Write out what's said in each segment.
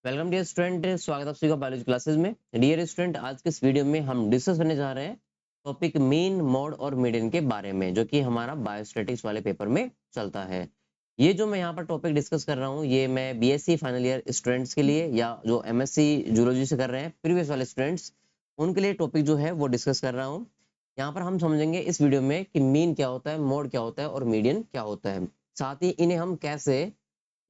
Welcome dear student, स्वागत है आप सभी का बायोलॉजी क्लासेस में। डियर स्टूडेंट, आज के इस वीडियो में हम डिस्कस करने जा रहे हैं टॉपिक मीन, मोड और मीडियन के बारे में, जो कि हमारा बायोस्टैटिक्स वाले पेपर में चलता है। ये जो मैं यहाँ पर टॉपिक डिस्कस कर रहा हूँ, ये मैं बीएससी फाइनल ईयर स्टूडेंट्स के लिए या जो एमएससी जूलॉजी से कर रहे हैं प्रीवियस वाले स्टूडेंट्स, उनके लिए टॉपिक जो है वो डिस्कस कर रहा हूँ। यहाँ पर हम समझेंगे इस वीडियो में कि मीन क्या होता है, मोड क्या होता है और मीडियन क्या होता है। साथ ही इन्हें हम कैसे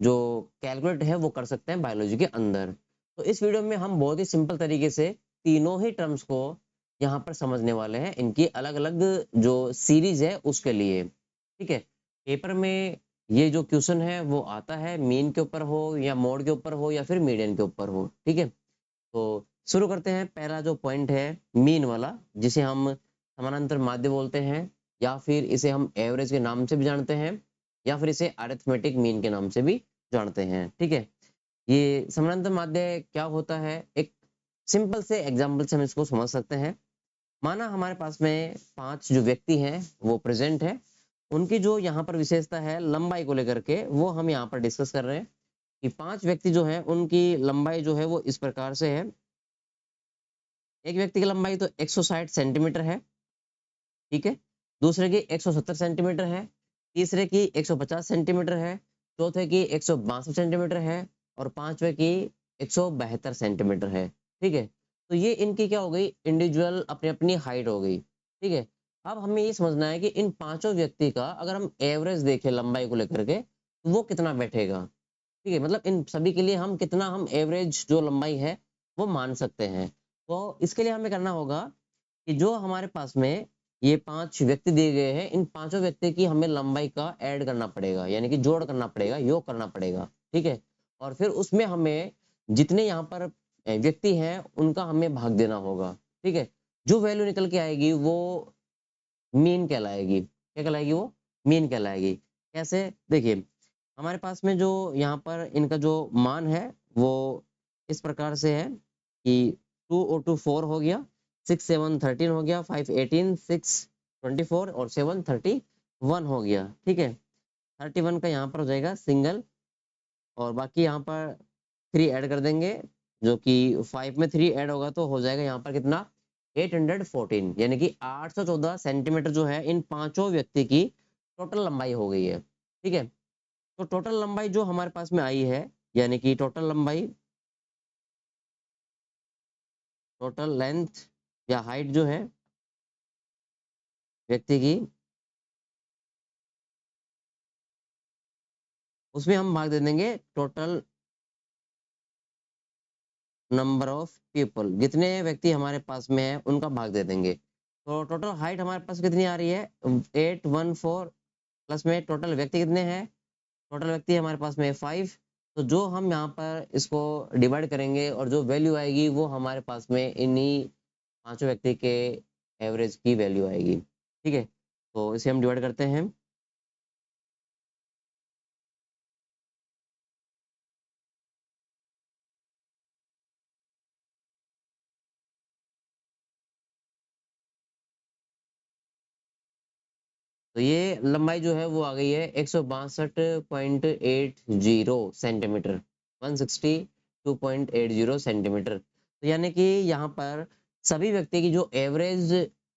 जो कैलकुलेट है वो कर सकते हैं बायोलॉजी के अंदर। तो इस वीडियो में हम बहुत ही सिंपल तरीके से तीनों ही टर्म्स को यहाँ पर समझने वाले हैं, इनकी अलग अलग जो सीरीज है उसके लिए। ठीक है, पेपर में ये जो क्वेश्चन है वो आता है मीन के ऊपर हो या मोड के ऊपर हो या फिर मीडियन के ऊपर हो। ठीक है, तो शुरू करते हैं। पहला जो पॉइंट है मीन वाला, जिसे हम समानांतर माध्य बोलते हैं, या फिर इसे हम एवरेज के नाम से भी जानते हैं, या फिर इसे अरिथमेटिक मीन के नाम से भी जानते हैं। ठीक है, ये समानांतर माध्य क्या होता है, एक सिंपल से एग्जाम्पल से हम इसको समझ सकते हैं। माना हमारे पास में 5 जो व्यक्ति हैं वो प्रेजेंट है, उनकी जो यहाँ पर विशेषता है लंबाई को लेकर के, वो हम यहाँ पर डिस्कस कर रहे हैं कि 5 व्यक्ति जो है उनकी लंबाई जो है वो इस प्रकार से है। एक व्यक्ति की लंबाई तो 160 सेंटीमीटर है। ठीक है, दूसरे की 170 सेंटीमीटर है, तीसरे की 150 सेंटीमीटर है, चौथे की 162 सेंटीमीटर है और पांचवे की 172 सेंटीमीटर है। ठीक है, तो ये इनकी क्या हो गई, इंडिविजुअल अपनी अपनी हाइट हो गई। ठीक है, अब हमें ये समझना है कि इन पांचों व्यक्ति का अगर हम एवरेज देखें लंबाई को लेकर के, तो वो कितना बैठेगा। ठीक है, मतलब इन सभी के लिए हम एवरेज जो लंबाई है वो मान सकते हैं। तो इसके लिए हमें करना होगा कि जो हमारे पास में ये 5 व्यक्ति दिए गए हैं, इन पांचों व्यक्ति की हमें लंबाई का ऐड करना पड़ेगा, यानी कि जोड़ करना पड़ेगा, योग करना पड़ेगा। ठीक है, और फिर उसमें हमें जितने यहाँ पर व्यक्ति हैं उनका हमें भाग देना होगा। ठीक है, जो वैल्यू निकल के आएगी वो मीन कहलाएगी। क्या कहलाएगी वो? मीन कहलाएगी। कैसे? देखिए, हमारे पास में जो यहाँ पर इनका जो मान है वो इस प्रकार से है कि 2 और 2 4 हो गया, 6 7 13 हो गया, 5 18, 6 24 और 7 31 हो गया। ठीक है, 31 का यहाँ पर हो जाएगा सिंगल, और बाकी यहाँ पर 3 ऐड कर देंगे, जो कि 5 में 3 ऐड होगा तो हो जाएगा यहाँ पर कितना, 814, यानी कि 814 सेंटीमीटर जो है इन पांचों व्यक्ति की टोटल लंबाई हो गई है। ठीक है, तो टोटल लंबाई जो हमारे पास में आई है, यानी कि टोटल लंबाई, टोटल लेंथ या हाइट जो है व्यक्ति की, उसमें हम भाग दे देंगे टोटल नंबर ऑफ पीपल, जितने व्यक्ति हमारे पास में है उनका भाग दे देंगे। तो टोटल हाइट हमारे पास कितनी आ रही है, 814, प्लस में टोटल व्यक्ति कितने हैं, टोटल व्यक्ति हमारे पास में 5। तो जो हम यहाँ पर इसको डिवाइड करेंगे और जो वैल्यू आएगी वो हमारे पास में इन्हीं पांचों व्यक्ति के एवरेज की वैल्यू आएगी। ठीक है, तो इसे हम डिवाइड करते हैं। तो ये लंबाई जो है वो आ गई है 162.80 सेंटीमीटर, 162.80 सेंटीमीटर। तो यानी कि यहाँ पर सभी व्यक्ति की जो एवरेज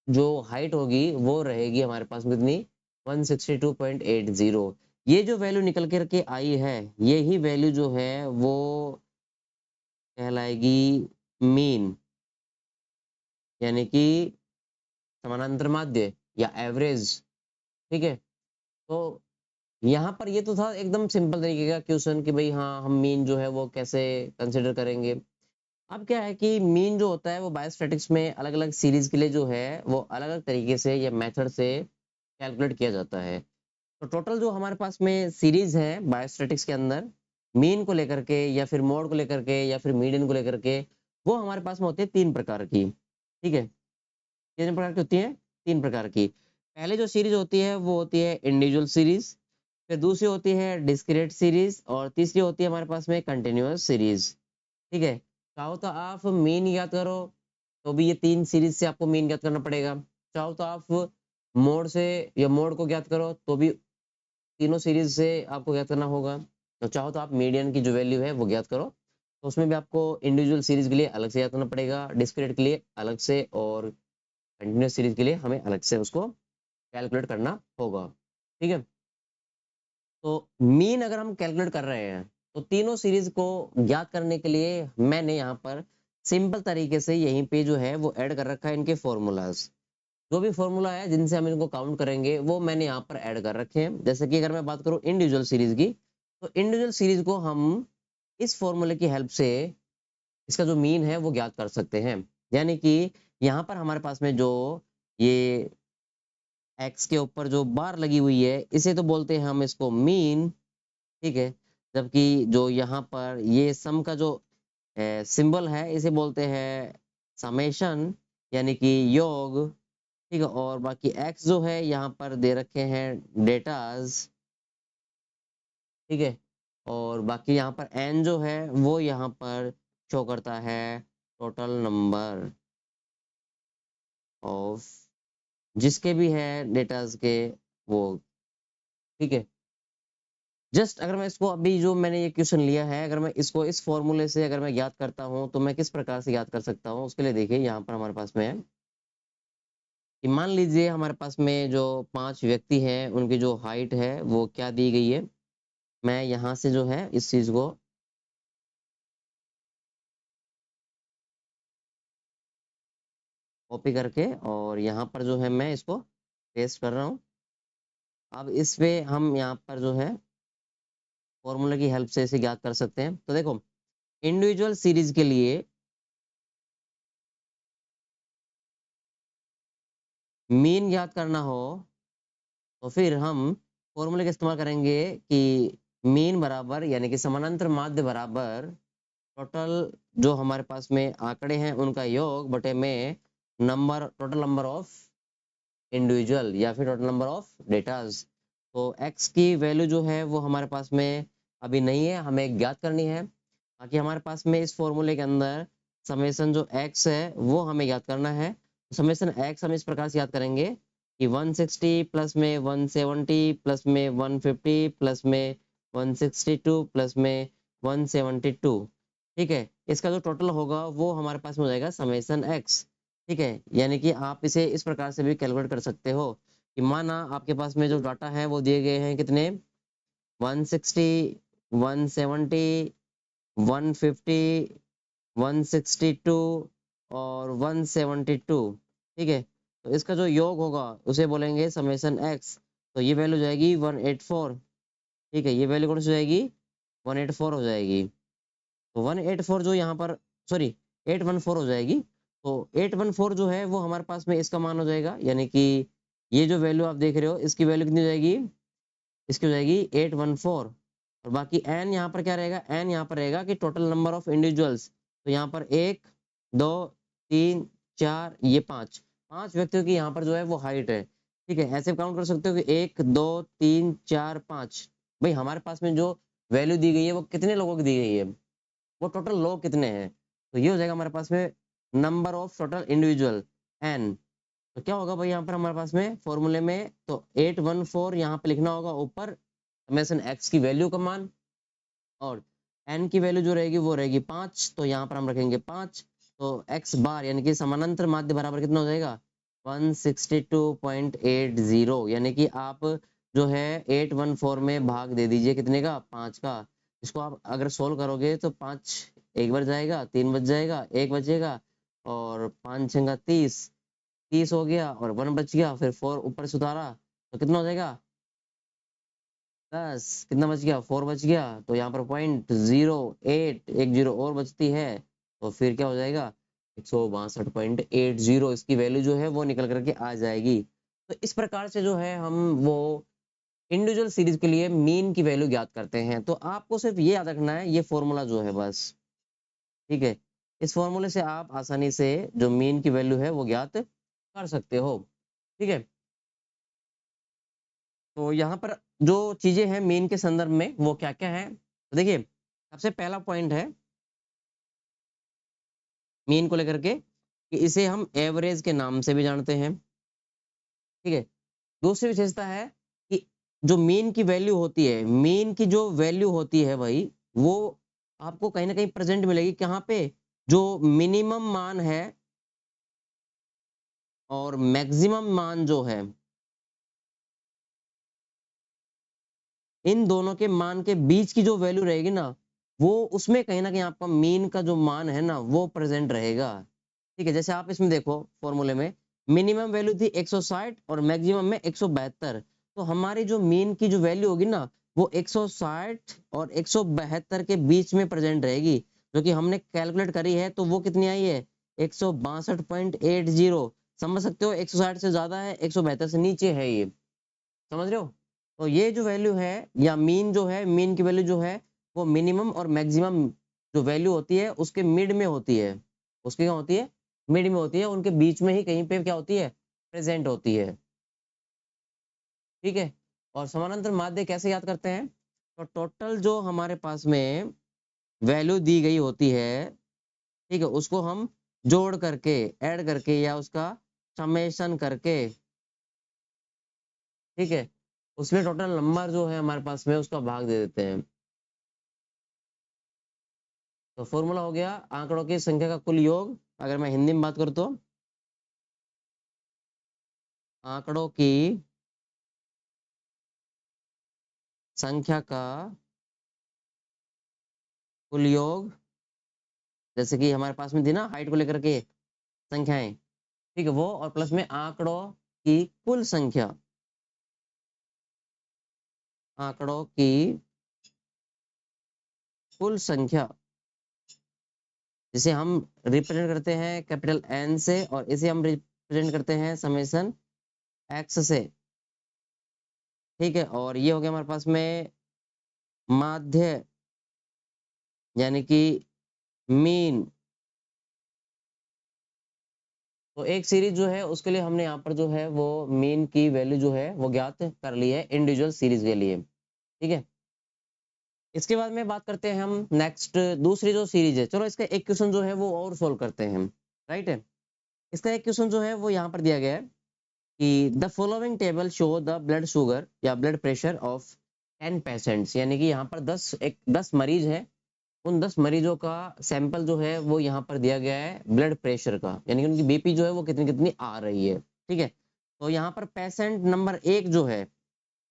जो हाइट होगी वो रहेगी हमारे पास में कितनी, 162.80। ये जो वैल्यू निकल के आई है, ये ही वैल्यू जो है वो कहलाएगी मीन, यानी कि समानांतर माध्य या एवरेज। ठीक है, तो यहाँ पर ये तो था एकदम सिंपल तरीके का क्वेश्चन कि भाई हाँ, हम मीन जो है वो कैसे कंसिडर करेंगे। अब क्या है कि मीन जो होता है वो बायोस्टैटिक्स में अलग अलग सीरीज के लिए जो है वो अलग अलग तरीके से या मेथड से कैलकुलेट किया जाता है। तो टोटल जो हमारे पास में सीरीज है बायोस्टैटिक्स के अंदर, मीन को लेकर के या फिर मोड को लेकर के या फिर मीडियन को लेकर के, वो हमारे पास में होती है 3 प्रकार की। ठीक है, कितने प्रकार की होती है, 3 प्रकार की। पहले जो सीरीज होती है वो होती है इंडिविजुअल सीरीज, फिर दूसरी होती है डिस्क्रीट सीरीज, और तीसरी होती है हमारे पास में कंटिन्यूअस सीरीज। ठीक है, चाहो तो आप मीन याद करो तो भी ये 3 सीरीज से आपको मीन याद करना पड़ेगा। चाहो तो आप मोड से या मोड को ज्ञात करो तो भी तीनों सीरीज से आपको ज्ञात करना होगा। तो चाहो तो आप मीडियन की जो वैल्यू है वो ज्ञात करो तो उसमें भी आपको इंडिविजुअल सीरीज के लिए अलग से याद करना पड़ेगा, डिस्क्रीट के लिए अलग से, और कंटिन्यूस सीरीज के लिए हमें अलग से उसको कैलकुलेट करना होगा। ठीक है, तो मीन अगर हम कैलकुलेट कर रहे हैं तो तीनों सीरीज को ज्ञात करने के लिए मैंने यहाँ पर सिंपल तरीके से यहीं पे जो है वो ऐड कर रखा है इनके फॉर्मूलाज। जो भी फॉर्मूला है जिनसे हम इनको काउंट करेंगे वो मैंने यहाँ पर ऐड कर रखे हैं। जैसे कि अगर मैं बात करूँ इंडिविजुअल सीरीज की, तो इंडिविजुअल सीरीज को हम इस फॉर्मूले की हेल्प से इसका जो मीन है वो ज्ञात कर सकते हैं। यानी कि यहाँ पर हमारे पास में जो ये एक्स के ऊपर जो बार लगी हुई है इसे तो बोलते हैं हम इसको मीन। ठीक है, जबकि जो यहाँ पर ये सम का जो सिंबल है इसे बोलते हैं समेशन, यानी कि योग। ठीक है, और बाकी एक्स जो है यहाँ पर दे रखे हैं डेटाज। ठीक है, और बाकी यहाँ पर एन जो है वो यहाँ पर शो करता है टोटल नंबर ऑफ जिसके भी है डेटाज के वो। ठीक है, जस्ट अगर मैं इसको अभी जो मैंने ये क्वेश्चन लिया है, अगर मैं इसको इस फॉर्मूले से अगर मैं ज्ञात करता हूँ तो मैं किस प्रकार से ज्ञात कर सकता हूँ, उसके लिए देखिए यहाँ पर हमारे पास में है कि मान लीजिए हमारे पास में जो 5 व्यक्ति हैं उनकी जो हाइट है वो क्या दी गई है। मैं यहाँ से जो है इस चीज को कॉपी करके और यहाँ पर जो है मैं इसको पेस्ट कर रहा हूँ। अब इस पे हम यहाँ पर जो है फॉर्मूला की हेल्प से इसे ज्ञात कर सकते हैं। तो देखो, इंडिविजुअल सीरीज के लिए मीन ज्ञात करना हो तो फिर हम फॉर्मूले का इस्तेमाल करेंगे कि मीन बराबर यानी कि समानांतर माध्य बराबर टोटल जो हमारे पास में आंकड़े हैं उनका योग बटे में number total number of individual या फिर टोटल नंबर ऑफ डेटाज। तो x की वैल्यू जो है वो हमारे पास में अभी नहीं है, हमें ज्ञात करनी है। बाकी हमारे पास में इस फॉर्मूले के अंदर समेसन जो x है वो हमें याद करना है। समेसन x हम इस प्रकार से याद करेंगे कि 160 प्लस में 170 प्लस में 150 प्लस में 162 प्लस में 172। ठीक है, इसका जो टोटल होगा वो हमारे पास में हो जाएगा समेसन x। ठीक है, यानी कि आप इसे इस प्रकार से भी कैलकुलेट कर सकते हो कि माना आपके पास में जो डाटा है वो दिए गए हैं कितने 160 170 150 162 और 172। ठीक है, तो इसका जो योग होगा उसे बोलेंगे समेसन एक्स। तो ये वैल्यू जाएगी 184। ठीक है, ये वैल्यू कौन सी हो जाएगी 184 हो जाएगी। तो 184 जो यहाँ पर सॉरी 814 हो जाएगी। तो 814 जो है वो हमारे पास में इसका मान हो जाएगा, यानी कि ये जो वैल्यू आप देख रहे हो इसकी वैल्यू कितनी हो जाएगी, इसकी हो जाएगी 814। और बाकी एन यहाँ पर क्या रहेगा, एन यहाँ पर रहेगा कि टोटल नंबर ऑफ इंडिविजुअल्स। तो यहाँ पर 1 2 3 4 ये 5 5 व्यक्तियों की यहाँ पर जो है वो हाइट है। ठीक है, ऐसे काउंट कर सकते हो कि 1 2 3 4 5। भाई हमारे पास में जो वैल्यू दी गई है वो कितने लोगों की दी गई है, वो टोटल लोग कितने हैं। तो ये हो जाएगा हमारे पास में number of total individual N. तो क्या होगा भाई यहाँ पर हमारे पास में फॉर्मूले में, तो 814 यहाँ पे लिखना होगा ऊपर समेसन एक्स की वैल्यू का मान, और एन की वैल्यू जो रहेगी वो रहेगी 5। तो यहाँ पर हम रखेंगे 5। तो एक्स बार यानी कि समानांतर माध्य बराबर कितना हो जाएगा 162.80, यानी कि आप जो है 814 में भाग दे दीजिए कितने का 5 का। इसको आप अगर सोल्व करोगे तो 5 एक बार जाएगा, 3 बच जाएगा, 1 बचेगा, और 5 छंगा 30, 30 हो गया और 1 बच गया, फिर 4 ऊपर से उतारा तो कितना हो जाएगा 10। कितना बच गया 4 बच गया। तो यहाँ पर 0.08 एक जीरो और बचती है, तो फिर क्या हो जाएगा 162.80 इसकी वैल्यू जो है वो निकल करके आ जाएगी। तो इस प्रकार से जो है हम वो इंडिविजुअल सीरीज के लिए मीन की वैल्यू ज्ञात करते हैं। तो आपको सिर्फ ये याद रखना है ये फॉर्मूला जो है बस। ठीक है, इस फॉर्मूले से आप आसानी से जो मीन की वैल्यू है वो ज्ञात कर सकते हो। ठीक है, तो यहाँ पर जो चीजें हैं मीन के संदर्भ में वो क्या क्या है, तो देखिए सबसे पहला पॉइंट है मीन को लेकर के कि इसे हम एवरेज के नाम से भी जानते हैं। ठीक है, दूसरी विशेषता है कि जो मीन की वैल्यू होती है, मीन की जो वैल्यू होती है भाई वो आपको कहीं ना कहीं प्रेजेंट मिलेगी, कहाँ पे, जो मिनिमम मान है और मैक्सिमम मान जो है, इन दोनों के मान के बीच की जो वैल्यू रहेगी ना, वो उसमें कहीं ना कहीं आपका मीन का जो मान है ना वो प्रेजेंट रहेगा। ठीक है, जैसे आप इसमें देखो फॉर्मूले में मिनिमम वैल्यू थी 160 और मैक्सिमम में 172, तो हमारी जो मीन की जो वैल्यू होगी ना वो 160 और 172 के बीच में प्रेजेंट रहेगी, जो कि हमने कैलकुलेट करी है, तो वो कितनी आई है 162.80। समझ सकते हो, 160 से ज्यादा है, 172 से नीचे है ये, समझ रहे हो। तो ये जो वैल्यू है या मीन जो है, मीन की वैल्यू जो है वो मिनिमम और मैक्सिमम जो वैल्यू होती है उसके मिड में होती है, उसकी क्या होती है, मिड में होती है, उनके बीच में ही कहीं पे क्या होती है, प्रेजेंट होती है। ठीक है, और समानांतर माध्य कैसे याद करते हैं, तो टोटल जो हमारे पास में वैल्यू दी गई होती है, ठीक है, उसको हम जोड़ करके, ऐड करके या उसका समेशन करके, ठीक है, उसमें टोटल नंबर जो है हमारे पास में उसका भाग दे देते हैं। तो फॉर्मूला हो गया आंकड़ों की संख्या का कुल योग, अगर मैं हिंदी में बात करूं तो आंकड़ों की संख्या का कुल योग, जैसे कि हमारे पास में थी ना हाइट को लेकर के संख्याएं, ठीक है, वो और प्लस में आंकड़ों की कुल संख्या, आंकड़ों की कुल संख्या, जिसे हम रिप्रेजेंट करते हैं कैपिटल एन से और इसे हम रिप्रेजेंट करते हैं समेशन एक्स से। ठीक है, और ये हो गया हमारे पास में माध्य, यानी कि मीन। तो एक सीरीज जो है उसके लिए हमने यहाँ पर जो है वो मीन की वैल्यू जो है वो ज्ञात कर ली है इंडिविजुअल सीरीज के लिए। ठीक है, इसके बाद में बात करते हैं हम नेक्स्ट दूसरी जो सीरीज है। चलो इसका एक क्वेश्चन जो है वो और सोल्व करते हैं हम, राइट है। इसका एक क्वेश्चन जो है वो यहाँ पर दिया गया है कि the following table show the blood sugar या ब्लड प्रेशर ऑफ 10 पेशेंट्स, यानी कि यहाँ पर 10 मरीज है, उन 10 मरीजों का सैंपल जो है वो यहाँ पर दिया गया है ब्लड प्रेशर का, यानी कि उनकी बीपी जो है वो कितनी कितनी आ रही है। ठीक है, तो यहाँ पर पेशेंट नंबर एक जो है,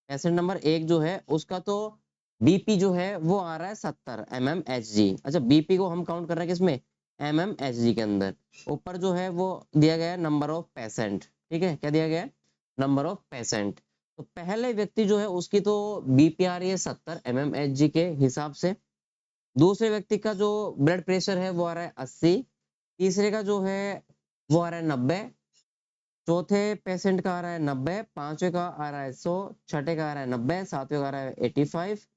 पेशेंट नंबर एक जो है उसका तो बीपी जो है वो आ रहा है 70 mmHg। अच्छा, बीपी को हम काउंट कर रहे हैं किसमें, mmHg के अंदर। ऊपर जो है वो दिया गया है नंबर ऑफ पेशेंट, ठीक है, क्या दिया गया है, नंबर ऑफ पेशेंट। तो पहले व्यक्ति जो है उसकी तो बीपी आ रही है 70 mmHg के हिसाब से, दूसरे व्यक्ति का जो ब्लड प्रेशर है वो आ रहा है 80, तीसरे का जो है वो आ रहा है 90, चौथे पेशेंट का आ रहा है 90, पांचवे का आ रहा है 100, छठे का आ रहा है 90, सातवें का आ रहा है 85,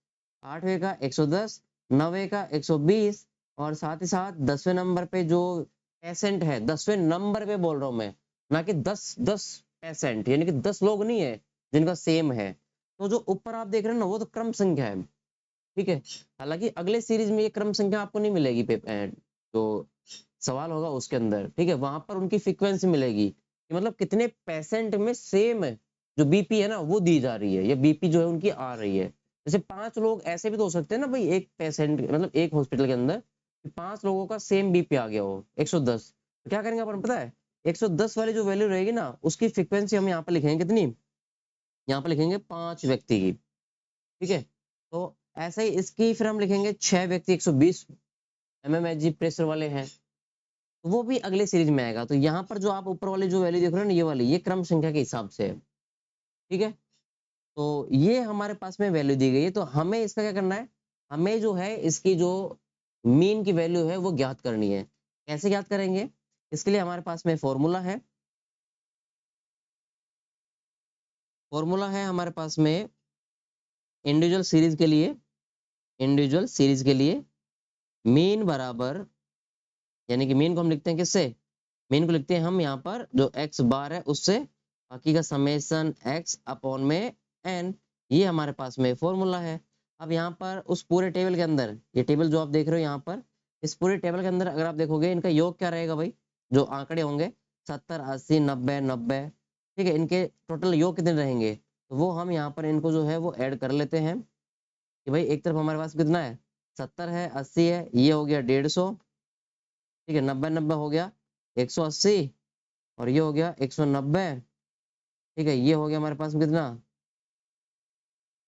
आठवें का 110, नवे का 120, और साथ ही साथ 10वें नंबर पे जो पेशेंट है, 10वें नंबर पे बोल रहा हूं मैं, ना कि 10 पेशेंट, यानी कि 10 लोग नहीं है जिनका सेम है। तो जो ऊपर आप देख रहे हैं ना वो तो क्रम संख्या है। ठीक है, हालांकि अगले सीरीज में ये क्रम संख्या आपको नहीं मिलेगी जो सवाल होगा उसके अंदर, ठीक है, वहां पर उनकी फ्रीक्वेंसी मिलेगी कि मतलब कितने पेशेंट में सेम जो बीपी है ना वो दी जा रही है, या बीपी जो है उनकी आ रही है। जैसे 5 लोग ऐसे भी तो हो सकते हैं ना भाई, एक पेशेंट मतलब एक हॉस्पिटल के अंदर 5 लोगों का सेम बीपी आ गया हो 110, तो क्या करेंगे अपन पता है, 110 वाली जो वैल्यू रहेगी ना उसकी फ्रीक्वेंसी हम यहाँ पर लिखेंगे कितनी, यहाँ पर लिखेंगे 5 व्यक्ति की। ठीक है, तो ऐसे ही इसकी फिर हम लिखेंगे 6 व्यक्ति 120 mmHg प्रेशर वाले हैं, तो वो भी अगले सीरीज में आएगा। तो यहाँ पर जो आप ऊपर वाली जो वैल्यू देख रहे हो ना ये वाली, ये क्रम संख्या के हिसाब से है। ठीक है, तो ये हमारे पास में वैल्यू दी गई है, तो हमें इसका क्या करना है, हमें जो है इसकी जो मीन की वैल्यू है वो ज्ञात करनी है। कैसे ज्ञात करेंगे, इसके लिए हमारे पास में फॉर्मूला है हमारे पास में इंडिविजुअल सीरीज के लिए, इंडिविजुअल सीरीज के लिए मीन बराबर, यानी कि मीन को हम लिखते हैं किससे, मीन को लिखते हैं हम यहाँ पर जो एक्स बार है उससे, बाकी का समेसन एक्स अपॉन में एन, ये हमारे पास में फॉर्मूला है। अब यहाँ पर उस पूरे टेबल के अंदर, ये टेबल जो आप देख रहे हो यहाँ पर, इस पूरे टेबल के अंदर अगर आप देखोगे इनका योग क्या रहेगा भाई, जो आंकड़े होंगे 70 80 90 90, ठीक है, इनके टोटल योग कितने रहेंगे, तो वो हम यहाँ पर इनको जो है वो ऐड कर लेते हैं कि भाई एक तरफ हमारे पास कितना है 70 है, 80 है, ये हो गया 150, ठीक है, 90 90 हो गया 180, और ये हो गया 190, ठीक है, ये हो गया हमारे पास में कितना,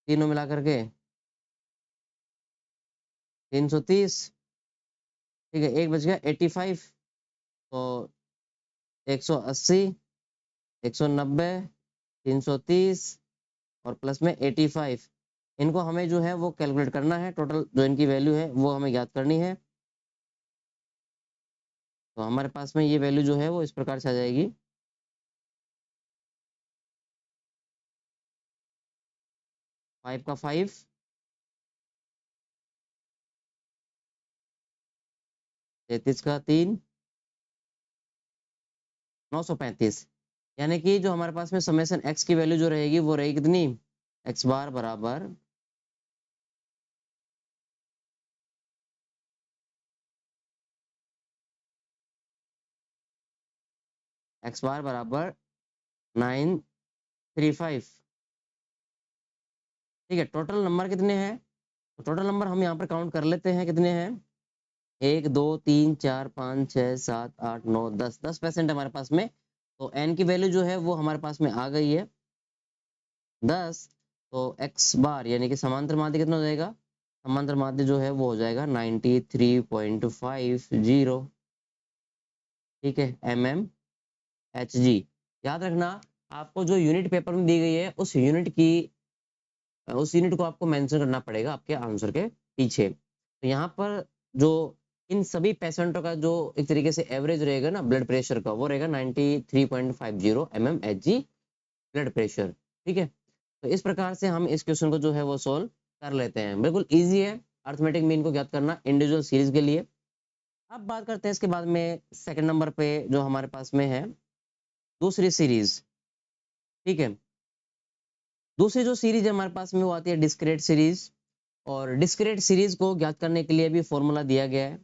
तीनों मिला करके 330, ठीक है, एक बच गया 85, तो 180, 190, 330 और प्लस में 85, इनको हमें जो है वो कैलकुलेट करना है, टोटल जो इनकी वैल्यू है वो हमें याद करनी है। तो हमारे पास में ये वैल्यू जो है वो इस प्रकार से आ जाएगी, 5 का 5, 33 का 3, 935, यानी कि जो हमारे पास में समेशन एक्स की वैल्यू जो रहेगी वो रहेगी कितनी, एक्स बार बराबर एक्स बार बराबर 935, ठीक है। टोटल नंबर कितने हैं, तो टोटल नंबर हम यहाँ पर काउंट कर लेते हैं, कितने हैं, 1 2 3 4 5 6 7 8 9 10, 10% हमारे पास में। तो एन की वैल्यू जो है वो हमारे पास में आ गई है 10, तो एक्स बार यानी कि समांतर माध्य कितना हो जाएगा, समांतर माध्य जो है वो हो जाएगा 93.50, ठीक है, mmHg। याद रखना, आपको जो यूनिट पेपर में दी गई है उस यूनिट को आपको मेंशन करना पड़ेगा आपके आंसर के पीछे। तो यहाँ पर जो इन सभी पेशेंटों का जो एक तरीके से एवरेज रहेगा ना ब्लड प्रेशर का, वो रहेगा 93.50 mmHg ब्लड प्रेशर, ठीक है। तो इस प्रकार से हम इस क्वेश्चन को जो है वो सोल्व कर लेते हैं, बिल्कुल ईजी है अर्थमेटिक मीन को ज्ञात करना इंडिविजुअल सीरीज के लिए। अब बात करते हैं इसके बाद में सेकंड नंबर पे जो हमारे पास में है दूसरी सीरीज, ठीक है। दूसरी जो सीरीज है हमारे पास में वो आती है डिस्क्रीट सीरीज, और डिस्क्रीट सीरीज को ज्ञात करने के लिए भी फॉर्मूला दिया गया है,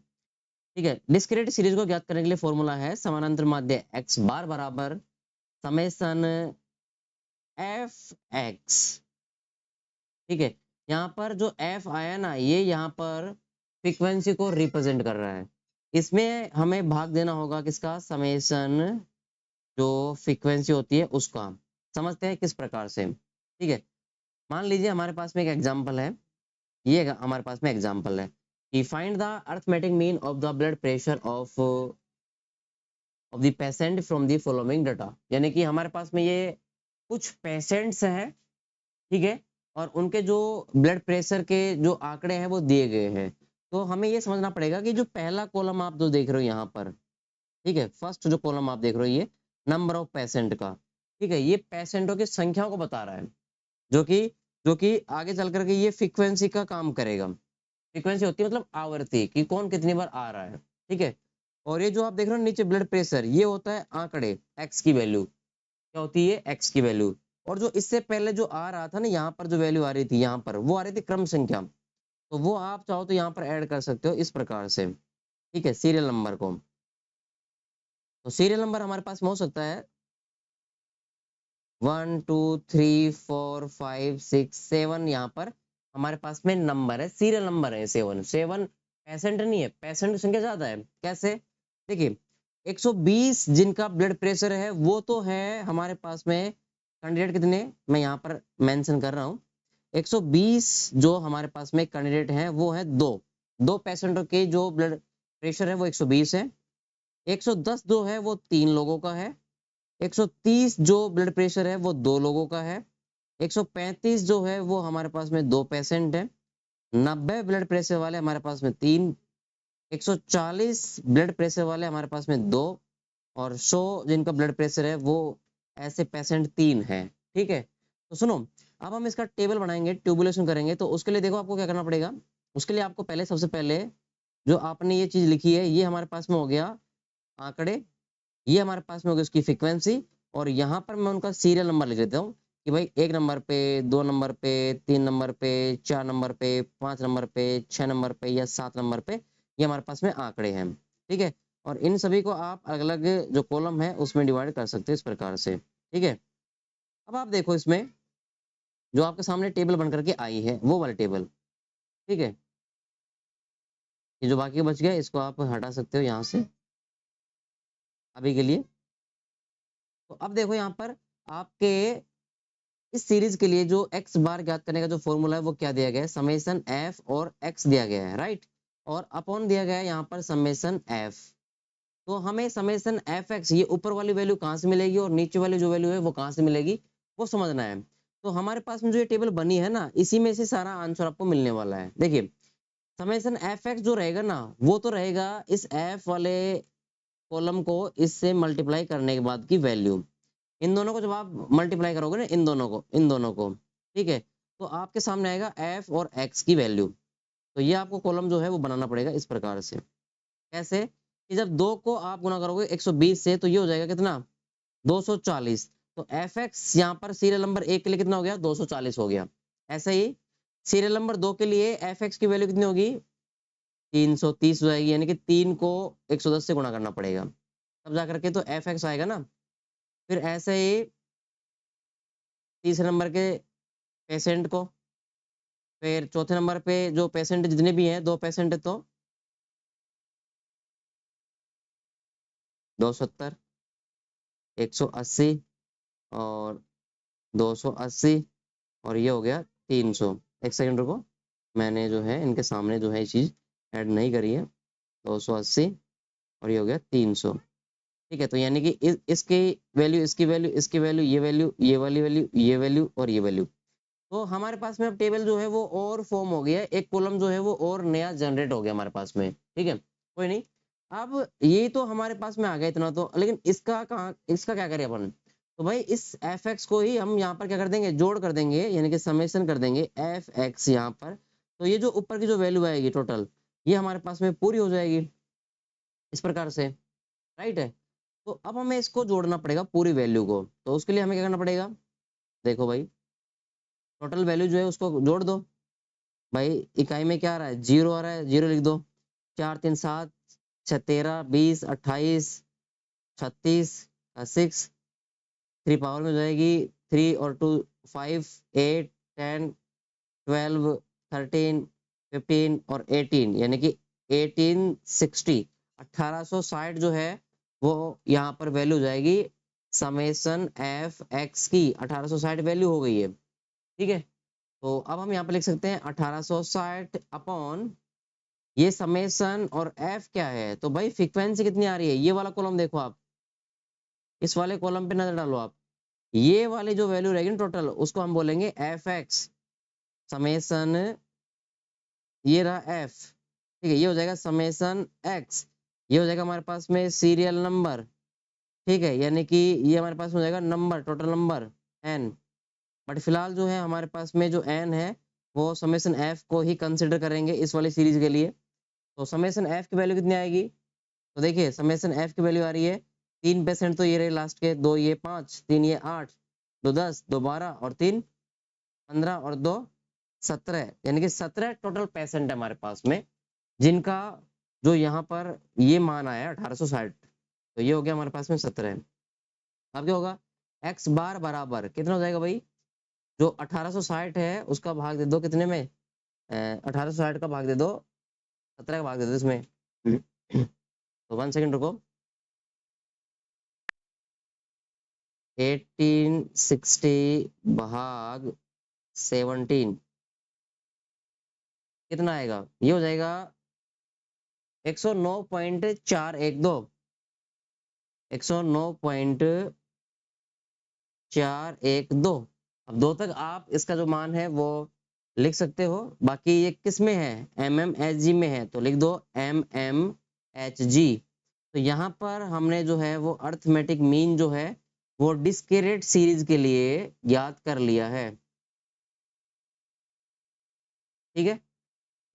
ठीक है। डिस्क्रीट सीरीज को ज्ञात करने के लिए फॉर्मूला है समानांतर माध्य एक्स बार बराबर समेसन एफ एक्स, ठीक है। यहाँ पर जो एफ आया ना, ये यहाँ पर फ्रीक्वेंसी को रिप्रेजेंट कर रहा है, इसमें हमें भाग देना होगा किसका, समेसन जो फ्रीक्वेंसी होती है उसका। समझते हैं किस प्रकार से, ठीक है। मान लीजिए हमारे पास में एक एग्जांपल है, ये हमारे पास में एग्जांपल है कि find the arithmetic mean of the blood pressure of the patient from the following data, यानी कि हमारे पास में ये कुछ पेशेंट्स हैं, ठीक है, और उनके जो ब्लड प्रेशर के जो आंकड़े हैं वो दिए गए हैं। तो हमें ये समझना पड़ेगा कि जो पहला कॉलम आप जो देख रहे हो यहाँ पर, ठीक है, फर्स्ट जो कॉलम आप देख रहे हो ये नंबर ऑफ पेशेंट का, ठीक है, ये पेशेंटों की संख्या को बता रहा है, जो कि आगे चल करके ये फ्रीक्वेंसी का काम करेगा। फ्रीक्वेंसी होती है मतलब आवर्ती, कि कौन कितनी बार आ रहा है, ठीक है। और ये जो आप देख रहे हो नीचे ब्लड प्रेशर, ये होता है आंकड़े, एक्स की वैल्यू क्या होती है, एक्स की वैल्यू। और जो इससे पहले जो आ रहा था ना, यहाँ पर जो वैल्यू आ रही थी, यहाँ पर वो आ रही थी क्रम संख्या, तो वो आप चाहो तो यहाँ पर ऐड कर सकते हो इस प्रकार से, ठीक है, सीरियल नंबर को। तो सीरियल नंबर हमारे पास में हो सकता है 1 2 3 4 5 6 7, यहाँ पर हमारे पास में नंबर है, सीरियल नंबर है 7 पेशेंट नहीं है, पेशेंट संख्या ज्यादा है। कैसे, देखिए 120 जिनका ब्लड प्रेशर है वो तो है हमारे पास में कैंडिडेट कितने, मैं यहाँ पर मेंशन कर रहा हूँ 120 जो हमारे पास में कैंडिडेट हैं वो है दो पेशेंटों के जो ब्लड प्रेशर है वो 120 है। 110 जो है वो 3 लोगों का है। 130 जो ब्लड प्रेशर है वो 2 लोगों का है। 135 जो है वो हमारे पास में 2 पेशेंट है। 90 ब्लड प्रेशर वाले हमारे पास में 3। 140 ब्लड प्रेशर वाले हमारे पास में 2, और 100 जिनका ब्लड प्रेशर है वो ऐसे पेशेंट 3 है, ठीक है। तो सुनो, अब हम इसका टेबल बनाएंगे, ट्यूबुलेशन करेंगे, तो उसके लिए देखो आपको क्या करना पड़ेगा। उसके लिए आपको पहले सबसे पहले जो आपने ये चीज लिखी है ये हमारे पास में हो गया आंकड़े, ये हमारे पास में होगी उसकी फ्रीक्वेंसी, और यहाँ पर मैं उनका सीरियल नंबर लिख देता हूँ कि भाई 1 नंबर पे, 2 नंबर पे, 3 नंबर पे, 4 नंबर पे, 5 नंबर पे, 6 नंबर पे या 7 नंबर पे, ये हमारे पास में आंकड़े हैं, ठीक है। और इन सभी को आप अलग अलग जो कॉलम है उसमें डिवाइड कर सकते हैं इस प्रकार से, ठीक है। अब आप देखो इसमें जो आपके सामने टेबल बन करके आई है वो वाला टेबल, ठीक है। ये जो बाकी बच गया इसको आप हटा सकते हो यहाँ से अभी के लिए। तो अब देखो यहाँ पर आपके इस सीरीज के लिए जो एक्स बार ज्ञात करने का जो फॉर्मूला है वो क्या दिया गया है, समेसन एफ और एक्स दिया गया है, राइट। और अपॉन दिया गया है यहाँ पर समेसन एफ। तो हमें समेसन एफ एक्स, ये ऊपर वाली वैल्यू कहाँ से मिलेगी और नीचे वाली जो वैल्यू है वो कहाँ से मिलेगी, वो समझना है। तो हमारे पास में जो ये टेबल बनी है ना, इसी में से सारा आंसर आपको मिलने वाला है। देखिए समेसन एफ एक्स जो रहेगा ना, वो तो रहेगा इस एफ वाले कॉलम को इससे मल्टीप्लाई करने के बाद की वैल्यू। इन दोनों को जब आप मल्टीप्लाई करोगे ना, इन दोनों को, ठीक है, तो आपके सामने आएगा एफ और एक्स की वैल्यू। तो ये आपको कॉलम जो है वो बनाना पड़ेगा इस प्रकार से। कैसे कि जब दो को आप गुना करोगे 120 से तो ये हो जाएगा कितना, 240। तो एफ एक्स यहाँ पर सीरियल नंबर 1 के लिए कितना हो गया, 240 हो गया। ऐसे ही सीरियल नंबर 2 के लिए एफ एक्स की वैल्यू कितनी होगी, 330 हो जाएगी, यानी कि 3 को 110 से गुणा करना पड़ेगा, तब जाकर के तो एफ एक्स आएगा ना। फिर ऐसे ही तीसरे नंबर के पेशेंट को, फिर चौथे नंबर पे जो पेशेंट जितने भी हैं, 2 पेशेंट है तो 270, 180 और 280 और ये हो गया 300। एक सेकंड रुको, मैंने जो है इनके सामने जो है ये चीज़ ऐड नहीं करी है। 280 और ये हो गया 300, ठीक है। तो यानी कि इसकी वैल्यू, इसकी वैल्यू, इसकी वैल्यू, ये वैल्यू, ये वाली वैल्यू, ये वैल्यू और ये वैल्यू। तो हमारे पास में अब टेबल जो है वो और फॉर्म हो गया है, एक कॉलम जो है वो और नया जनरेट हो गया हमारे पास में, ठीक है, कोई नहीं। अब ये तो हमारे पास में आ गया इतना तो, लेकिन इसका कहाँ, इसका क्या करें अपन। तो भाई इस एफ एक्स को ही हम यहाँ पर क्या कर देंगे, जोड़ कर देंगे, यानी कि समेशन कर देंगे एफ एक्स यहाँ पर। तो ये जो ऊपर की जो वैल्यू आएगी टोटल, ये हमारे पास में पूरी हो जाएगी इस प्रकार से, राइट है। तो अब हमें इसको जोड़ना पड़ेगा पूरी वैल्यू को। तो उसके लिए हमें क्या करना पड़ेगा, देखो भाई टोटल वैल्यू जो है उसको जोड़ दो। भाई इकाई में क्या आ रहा है, 0 आ रहा है, 0 लिख दो। 4 3 7, 6 13 20 28 36, 6 3 पावर में हो जाएगी, 3 और 2 5 8 10 12 13 15 और 18, यानी कि 1860, 1860 जो है वो यहाँ पर वैल्यू हो जाएगी समेसन एफ एक्स की। 1860 वैल्यू हो गई है, ठीक है। तो अब हम यहाँ पर लिख सकते हैं 1860 अपॉन ये समेसन, और एफ क्या है, तो भाई फ्रीक्वेंसी कितनी आ रही है, ये वाला कॉलम देखो आप, इस वाले कॉलम पे नजर डालो आप, ये वाली जो वैल्यू रहेगी ना टोटल, उसको हम बोलेंगे एफ एक्स समेसन, ये रहा एफ, ठीक है, ये हो जाएगा समेसन एक्स, ये हो जाएगा हमारे पास में सीरियल नंबर, ठीक है, यानी कि ये हमारे पास में हो जाएगा number, total number N. But फिलहाल जो है हमारे पास में जो एन है वो समेसन एफ को ही कंसिडर करेंगे इस वाली सीरीज के लिए। तो समेसन एफ की वैल्यू कितनी आएगी, तो देखिए समेसन एफ की वैल्यू आ रही है 3% तो ये रहे लास्ट के, 2 ये 5, 3 ये 8, 2 10, 2 12 और 3 15 और 2 17, यानी कि 17 टोटल पेशेंट है हमारे पास में, जिनका जो यहाँ पर ये मान आया 1860। तो ये हो गया हमारे पास में 17। अब क्या होगा, एक्स बार बराबर कितना हो जाएगा भाई, जो 1860 है उसका भाग दे दो कितने में, 1860 का भाग दे दो 17 का भाग दे दो इसमें। तो 1 सेकंड रुको, 1860 भाग 17 कितना आएगा, ये हो जाएगा 109.412, 109.412। अब 2 तक आप इसका जो मान है वो लिख सकते हो, बाकी ये किस में है, MMHG में है, तो लिख दो MMHG। तो यहाँ पर हमने जो है वो अर्थमेटिक मीन जो है वो डिस्क्रीट सीरीज के लिए ज्ञात कर लिया है, ठीक है।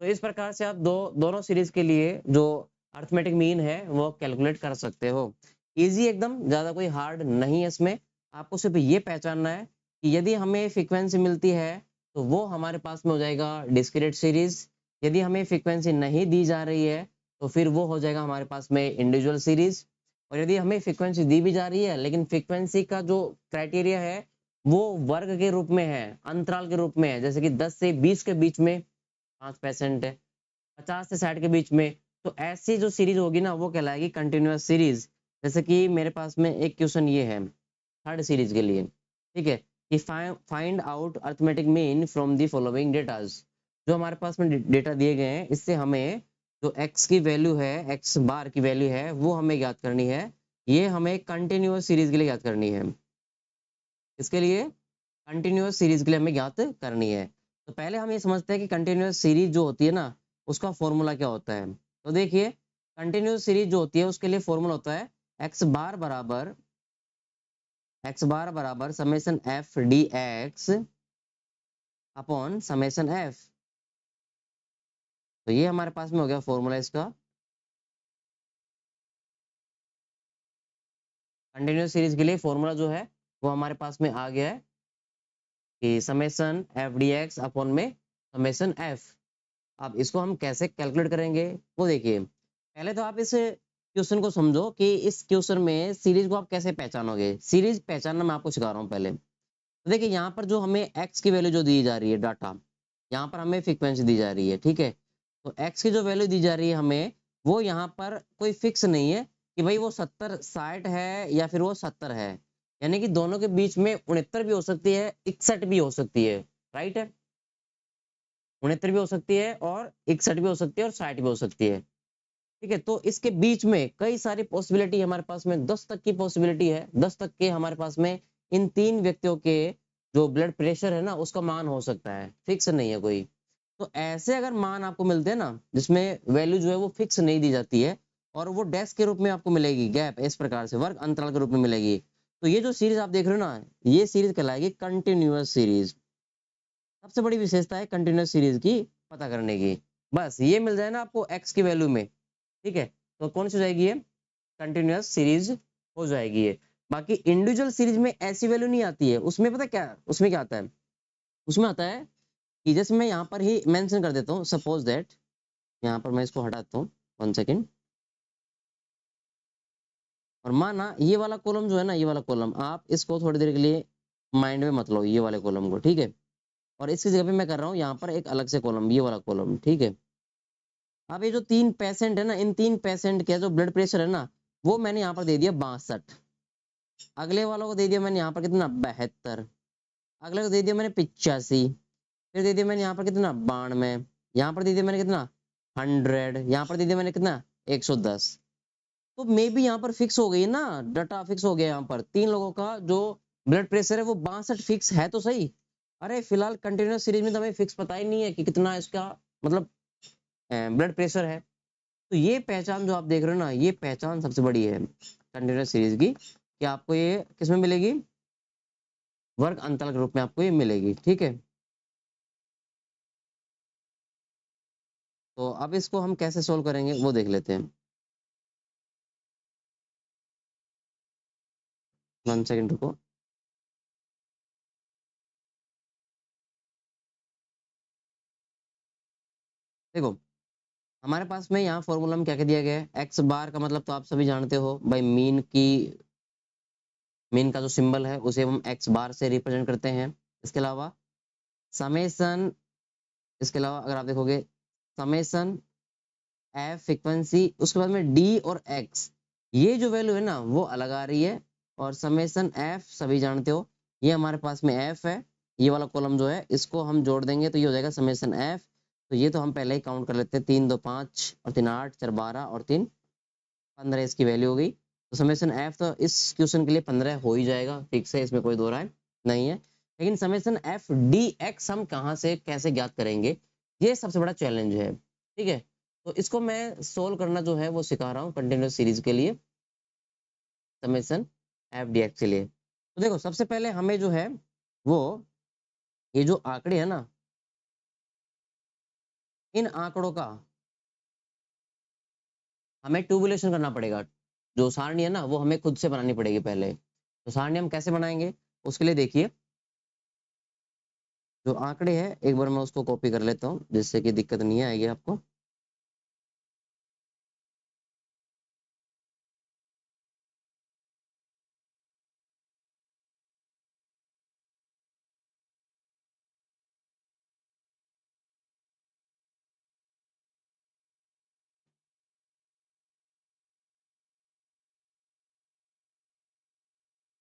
तो इस प्रकार से आप दोनों सीरीज के लिए जो अर्थमेटिक मीन है वो कैलकुलेट कर सकते हो। इजी एकदम, ज्यादा कोई हार्ड नहीं है इसमें। आपको सिर्फ ये पहचानना है कि यदि हमें फ्रीक्वेंसी मिलती है तो वो हमारे पास में हो जाएगा डिस्क्रीट सीरीज, यदि हमें फ्रीक्वेंसी नहीं दी जा रही है तो फिर वो हो जाएगा हमारे पास में इंडिविजुअल सीरीज। और यदि हमें फ्रीक्वेंसी दी भी जा रही है लेकिन फ्रीक्वेंसी का जो क्राइटेरिया है वो वर्ग के रूप में है, अंतराल के रूप में है, जैसे कि 10 से 20 के बीच में 5% है, 50 से 60 के बीच में, तो ऐसी जो सीरीज होगी ना वो कहलाएगी कंटिन्यूअस सीरीज। जैसे कि मेरे पास में एक क्वेश्चन ये है थर्ड सीरीज के लिए, ठीक है, कि find out arithmetic mean from the following datas. जो हमारे पास में डेटा दिए गए हैं, इससे हमें जो एक्स की वैल्यू है, एक्स बार की वैल्यू है, वो हमें ज्ञात करनी है। ये हमें कंटिन्यूअस सीरीज के लिए ज्ञात करनी है। इसके लिए कंटिन्यूअस सीरीज के लिए हमें ज्ञात करनी है। तो पहले हम ये समझते हैं कि कंटिन्यूअस सीरीज जो होती है ना, उसका फॉर्मूला क्या होता है। तो देखिए, कंटिन्यूअस सीरीज जो होती है उसके लिए फॉर्मूला होता है एक्स बार बराबर summation F D x upon summation F. तो ये हमारे पास में हो गया फॉर्मूला इसका। कंटिन्यूअस सीरीज के लिए फॉर्मूला जो है वो हमारे पास में आ गया है कि summation F D x upon में समेसन एफ। अब इसको हम कैसे कैलकुलेट करेंगे वो देखिए। पहले तो आप इस क्वेश्चन को समझो कि इस क्वेश्चन में सीरीज को आप कैसे पहचानोगे। सीरीज पहचानना मैं आपको सिखा रहा हूँ पहले। तो देखिए, यहाँ पर जो हमें एक्स की वैल्यू जो दी जा रही है डाटा, यहाँ पर हमें फ्रीक्वेंसी दी जा रही है, ठीक है। तो एक्स की जो वैल्यू दी जा रही है हमें, वो यहाँ पर कोई फिक्स नहीं है कि भाई वो 70 60 है या फिर वो 70 है। यानी कि दोनों के बीच में 69 भी हो सकती है, 61 भी हो सकती है। राइट है, 69 भी हो सकती है और 61 भी हो सकती है और 60 भी हो सकती है। ठीक है, तो इसके बीच में कई सारी पॉसिबिलिटी हमारे पास में 10 तक की पॉसिबिलिटी है। 10 तक के हमारे पास में इन तीन व्यक्तियों के जो ब्लड प्रेशर है ना उसका मान हो सकता है, फिक्स नहीं है कोई। तो ऐसे अगर मान आपको मिलते हैं ना जिसमें वैल्यू जो है वो फिक्स नहीं दी जाती है और वो डेस्क के रूप में आपको मिलेगी, गैप इस प्रकार से वर्ग अंतराल के रूप में मिलेगी, तो ये जो सीरीज आप देख रहे हो ना, ये सीरीज कहलाएगी कंटिन्यूअस सीरीज। सबसे बड़ी विशेषता है कंटिन्यूअस सीरीज की पता करने की। बस ये मिल जाए ना आपको एक्स की वैल्यू में, ठीक है, तो कौन सी हो जाएगी ये, कंटिन्यूअस सीरीज हो जाएगी ये। बाकी इंडिविजुअल सीरीज में ऐसी वैल्यू नहीं आती है। उसमें पता क्या, उसमें क्या आता है, उसमें आता है कि जैसे मैं यहाँ पर ही मेंशन कर देता हूँ, सपोज दैट, यहाँ पर मैं इसको हटाता हूँ 1 सेकेंड। और माना ये वाला कॉलम जो है ना, ये वाला कॉलम आप इसको थोड़ी देर के लिए माइंड में मत लो, ये वाले कॉलम को, ठीक है। और इसकी जगह पे मैं कर रहा हूँ यहाँ पर एक अलग से कॉलम, ये वाला कॉलम, ठीक है। अब ये जो 3 पेशेंट है ना, इन 3 पेशेंट के जो ब्लड प्रेशर है ना, वो मैंने यहाँ पर दे दिया 62। अगले वालों को दे दिया मैंने यहाँ पर कितना, 72। अगले को दे दिया मैंने 85। फिर दे दिया मैंने यहाँ पर कितना, 92। यहाँ पर दे दिया मैंने कितना, 100। यहाँ पर दे दिया मैंने कितना, 110। तो मे बी यहाँ पर फिक्स हो गई ना, डाटा फिक्स हो गया। यहाँ पर 3 लोगों का जो ब्लड प्रेशर है वो 62 फिक्स है तो सही। अरे फिलहाल कंटिन्यूअस सीरीज में तो हमें फिक्स पता ही नहीं है कि कितना इसका मतलब ब्लड प्रेशर है। तो ये पहचान जो आप देख रहे हो ना, ये पहचान सबसे बड़ी है कंटिन्यूअस सीरीज की, कि आपको ये किसमें मिलेगी, वर्ग अंतराल के रूप में आपको ये मिलेगी, ठीक है। तो अब इसको हम कैसे सोल्व करेंगे वो देख लेते हैं। 1 सेकेंड रुको। देखो, हमारे पास में यहाँ फॉर्मूला में क्या क्या दिया गया है, एक्स बार का मतलब तो आप सभी जानते हो भाई, मीन की, मीन का जो सिंबल है उसे हम एक्स बार से रिप्रेजेंट करते हैं। इसके अलावा समेसन, इसके अलावा अगर आप देखोगे समेसन एफ फ्रीक्वेंसी, उसके बाद में डी और एक्स, ये जो वैल्यू है ना वो अलग आ रही है। और समेसन एफ सभी जानते हो, ये हमारे पास में एफ है। ये वाला कॉलम जो है इसको हम जोड़ देंगे तो ये हो जाएगा समेसन एफ। तो ये तो हम पहले ही काउंट कर लेते हैं, 3 2 5 और 3 8 4 12 और 3 15 इसकी वैल्यू हो गई। तो समेसन एफ तो इस क्वेश्चन के लिए 15 हो ही जाएगा, ठीक है, इसमें कोई दो राय नहीं है। लेकिन समेसन एफ डी एक्स हम कहाँ से कैसे ज्ञात करेंगे, ये सबसे बड़ा चैलेंज है, ठीक है। तो इसको मैं सोल्व करना जो है वो सिखा रहा हूँ कंटिन्यूअस सीरीज के लिए, समेसन एफ डी एक्स के लिए। तो देखो, सबसे पहले हमें जो है वो ये जो आंकड़े है ना, इन आंकड़ों का हमें ट्यूबुलेशन करना पड़ेगा। जो सारणी है ना वो हमें खुद से बनानी पड़ेगी पहले। तो सारणी हम कैसे बनाएंगे, उसके लिए देखिए, जो आंकड़े हैं एक बार मैं उसको कॉपी कर लेता हूँ जिससे कि दिक्कत नहीं आएगी आपको।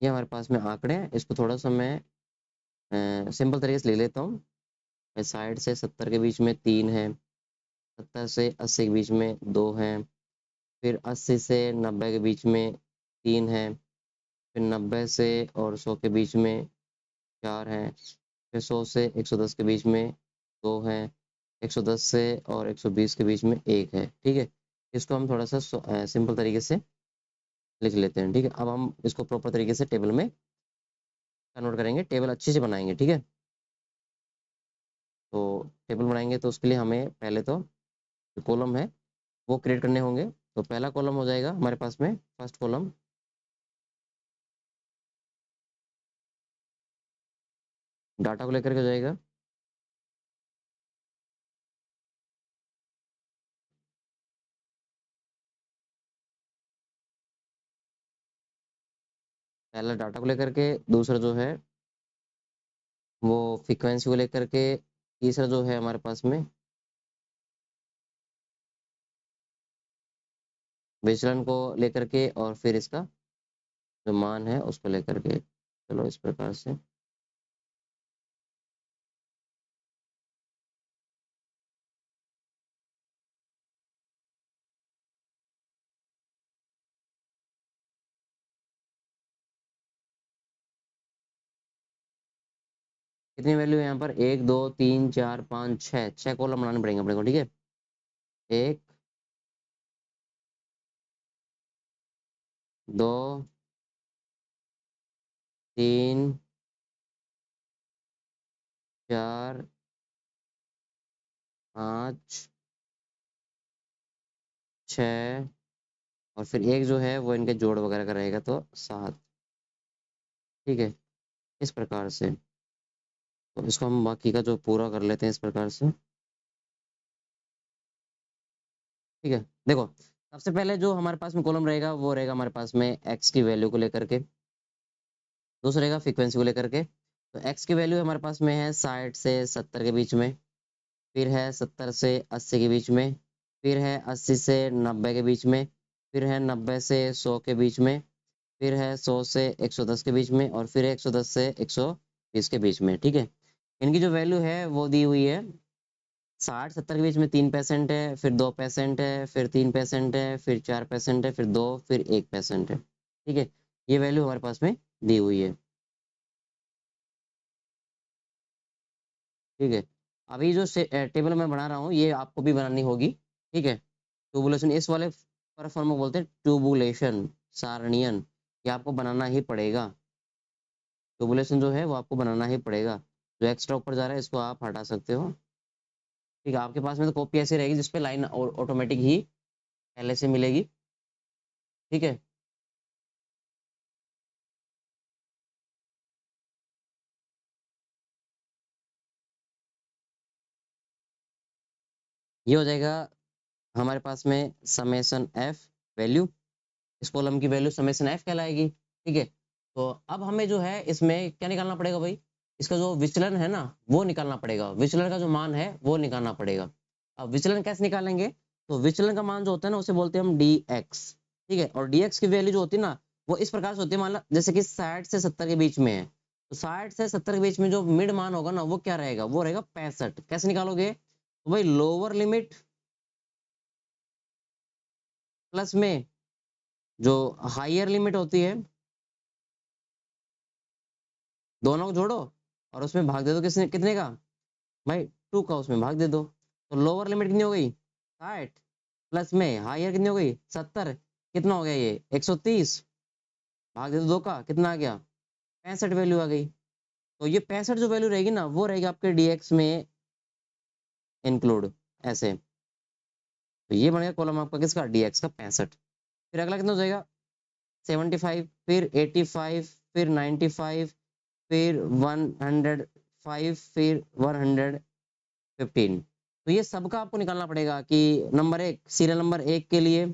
ये हमारे पास में आंकड़े हैं, इसको थोड़ा सा मैं सिंपल तरीके से ले लेता हूँ। 60 से 70 के बीच में 3 है, 70 से 80 के बीच में 2 हैं, फिर 80 से 90 के बीच में 3 है, फिर 90 से और 100 के बीच में 4 हैं, फिर 100 से 110 के बीच में 2 हैं, 110 से और 120 के बीच में 1 है। ठीक है, इसको हम थोड़ा सा सिंपल तरीके से लिख लेते हैं। ठीक है, अब हम इसको प्रॉपर तरीके से टेबल में कन्वर्ट करेंगे, टेबल अच्छे से बनाएंगे। ठीक है, तो टेबल बनाएंगे तो उसके लिए हमें पहले तो जो कॉलम है वो क्रिएट करने होंगे। तो पहला कॉलम हो जाएगा हमारे पास में, फर्स्ट कॉलम डाटा को लेकर के हो जाएगा। पहला डाटा को लेकर के, दूसरा जो है वो फ्रीक्वेंसी को लेकर के, तीसरा जो है हमारे पास में विचलन को लेकर के, और फिर इसका जो मान है उसको लेकर के। चलो इस प्रकार से कितनी वैल्यू है यहाँ पर, 1 2 3 4 5 6, 6 कॉलम बनाने पड़ेंगे अपने को। ठीक है, 1 2 3 4 5 6, और फिर एक जो है वो इनके जोड़ वगैरह का रहेगा तो 7। ठीक है, इस प्रकार से। तो इसको हम बाकी का जो पूरा कर लेते हैं इस प्रकार से। ठीक है, देखो सबसे पहले जो हमारे पास में कॉलम रहेगा वो रहेगा हमारे पास में एक्स की वैल्यू को लेकर के, दूसरा रहेगा फ्रीक्वेंसी को लेकर के। तो एक्स की वैल्यू हमारे पास में है 60 से 70 के बीच में, फिर है 70 से 80 के बीच में, फिर है 80 से 90 के बीच में, फिर है 90 से 100 के बीच में, फिर है 100 से 110 के बीच में, और फिर है 110 से 120 के बीच में। ठीक है, इनकी जो वैल्यू है वो दी हुई है। 60 70 के बीच में 3% है, फिर 2% है, फिर 3% है, फिर 4% है, फिर 2, फिर 1% है। ठीक है, ये वैल्यू हमारे पास में दी हुई है। ठीक है, अभी जो टेबल मैं बना रहा हूँ ये आपको भी बनानी होगी। ठीक है, ट्यूबुलेशन इस वाले पर फॉर्म को बोलते हैं ट्यूबुलेशन, सारणियन। ये आपको बनाना ही पड़ेगा। ट्यूबुलेशन जो है वो आपको बनाना ही पड़ेगा। जो एक्स्ट्रा ऊपर जा रहा है इसको आप हटा सकते हो। ठीक है, आपके पास में तो कॉपी ऐसी रहेगी जिसपे लाइन ऑटोमेटिक ही पहले से मिलेगी। ठीक है, ये हो जाएगा हमारे पास में समेसन एफ वैल्यू, इस कॉलम की वैल्यू समेसन एफ कहलाएगी। ठीक है, तो अब हमें जो है इसमें क्या निकालना पड़ेगा भाई, इसका जो विचलन है ना वो निकालना पड़ेगा, विचलन का जो मान है वो निकालना पड़ेगा। अब विचलन कैसे निकालेंगे, तो विचलन का मान जो होता है ना उसे बोलते हैं हम डी एक्स। ठीक है, और डी एक्स की वैल्यू जो होती है ना वो इस प्रकार से होती है, मान लो जैसे कि 60 से 70 के बीच में है, तो 60 से 70 के बीच में जो मिड मान होगा ना वो क्या रहेगा, वो रहेगा 65। कैसे निकालोगे, तो भाई लोअर लिमिट प्लस में जो हायर लिमिट होती है, दोनों को जोड़ो और उसमें भाग दे दो, किसने कितने का, भाई 2 का, उसमें भाग दे दो। तो लोअर लिमिट कितनी हो गई, 60, प्लस में हायर कितनी हो गई 70, कितना हो गया ये 130, भाग दे दो 2 का, कितना आ गया 65 वैल्यू आ गई। तो ये 65 जो वैल्यू रहेगी ना वो रहेगी आपके डीएक्स में इंक्लूड, ऐसे। तो ये बनेगा कॉलम आपका किसका, डीएक्स का 65। फिर अगला कितना हो जाएगा 75, फिर 85, फिर 95, फिर 105, फिर 115। तो ये सबका आपको निकालना पड़ेगा कि नंबर 1, सीरियल नंबर 1 के लिए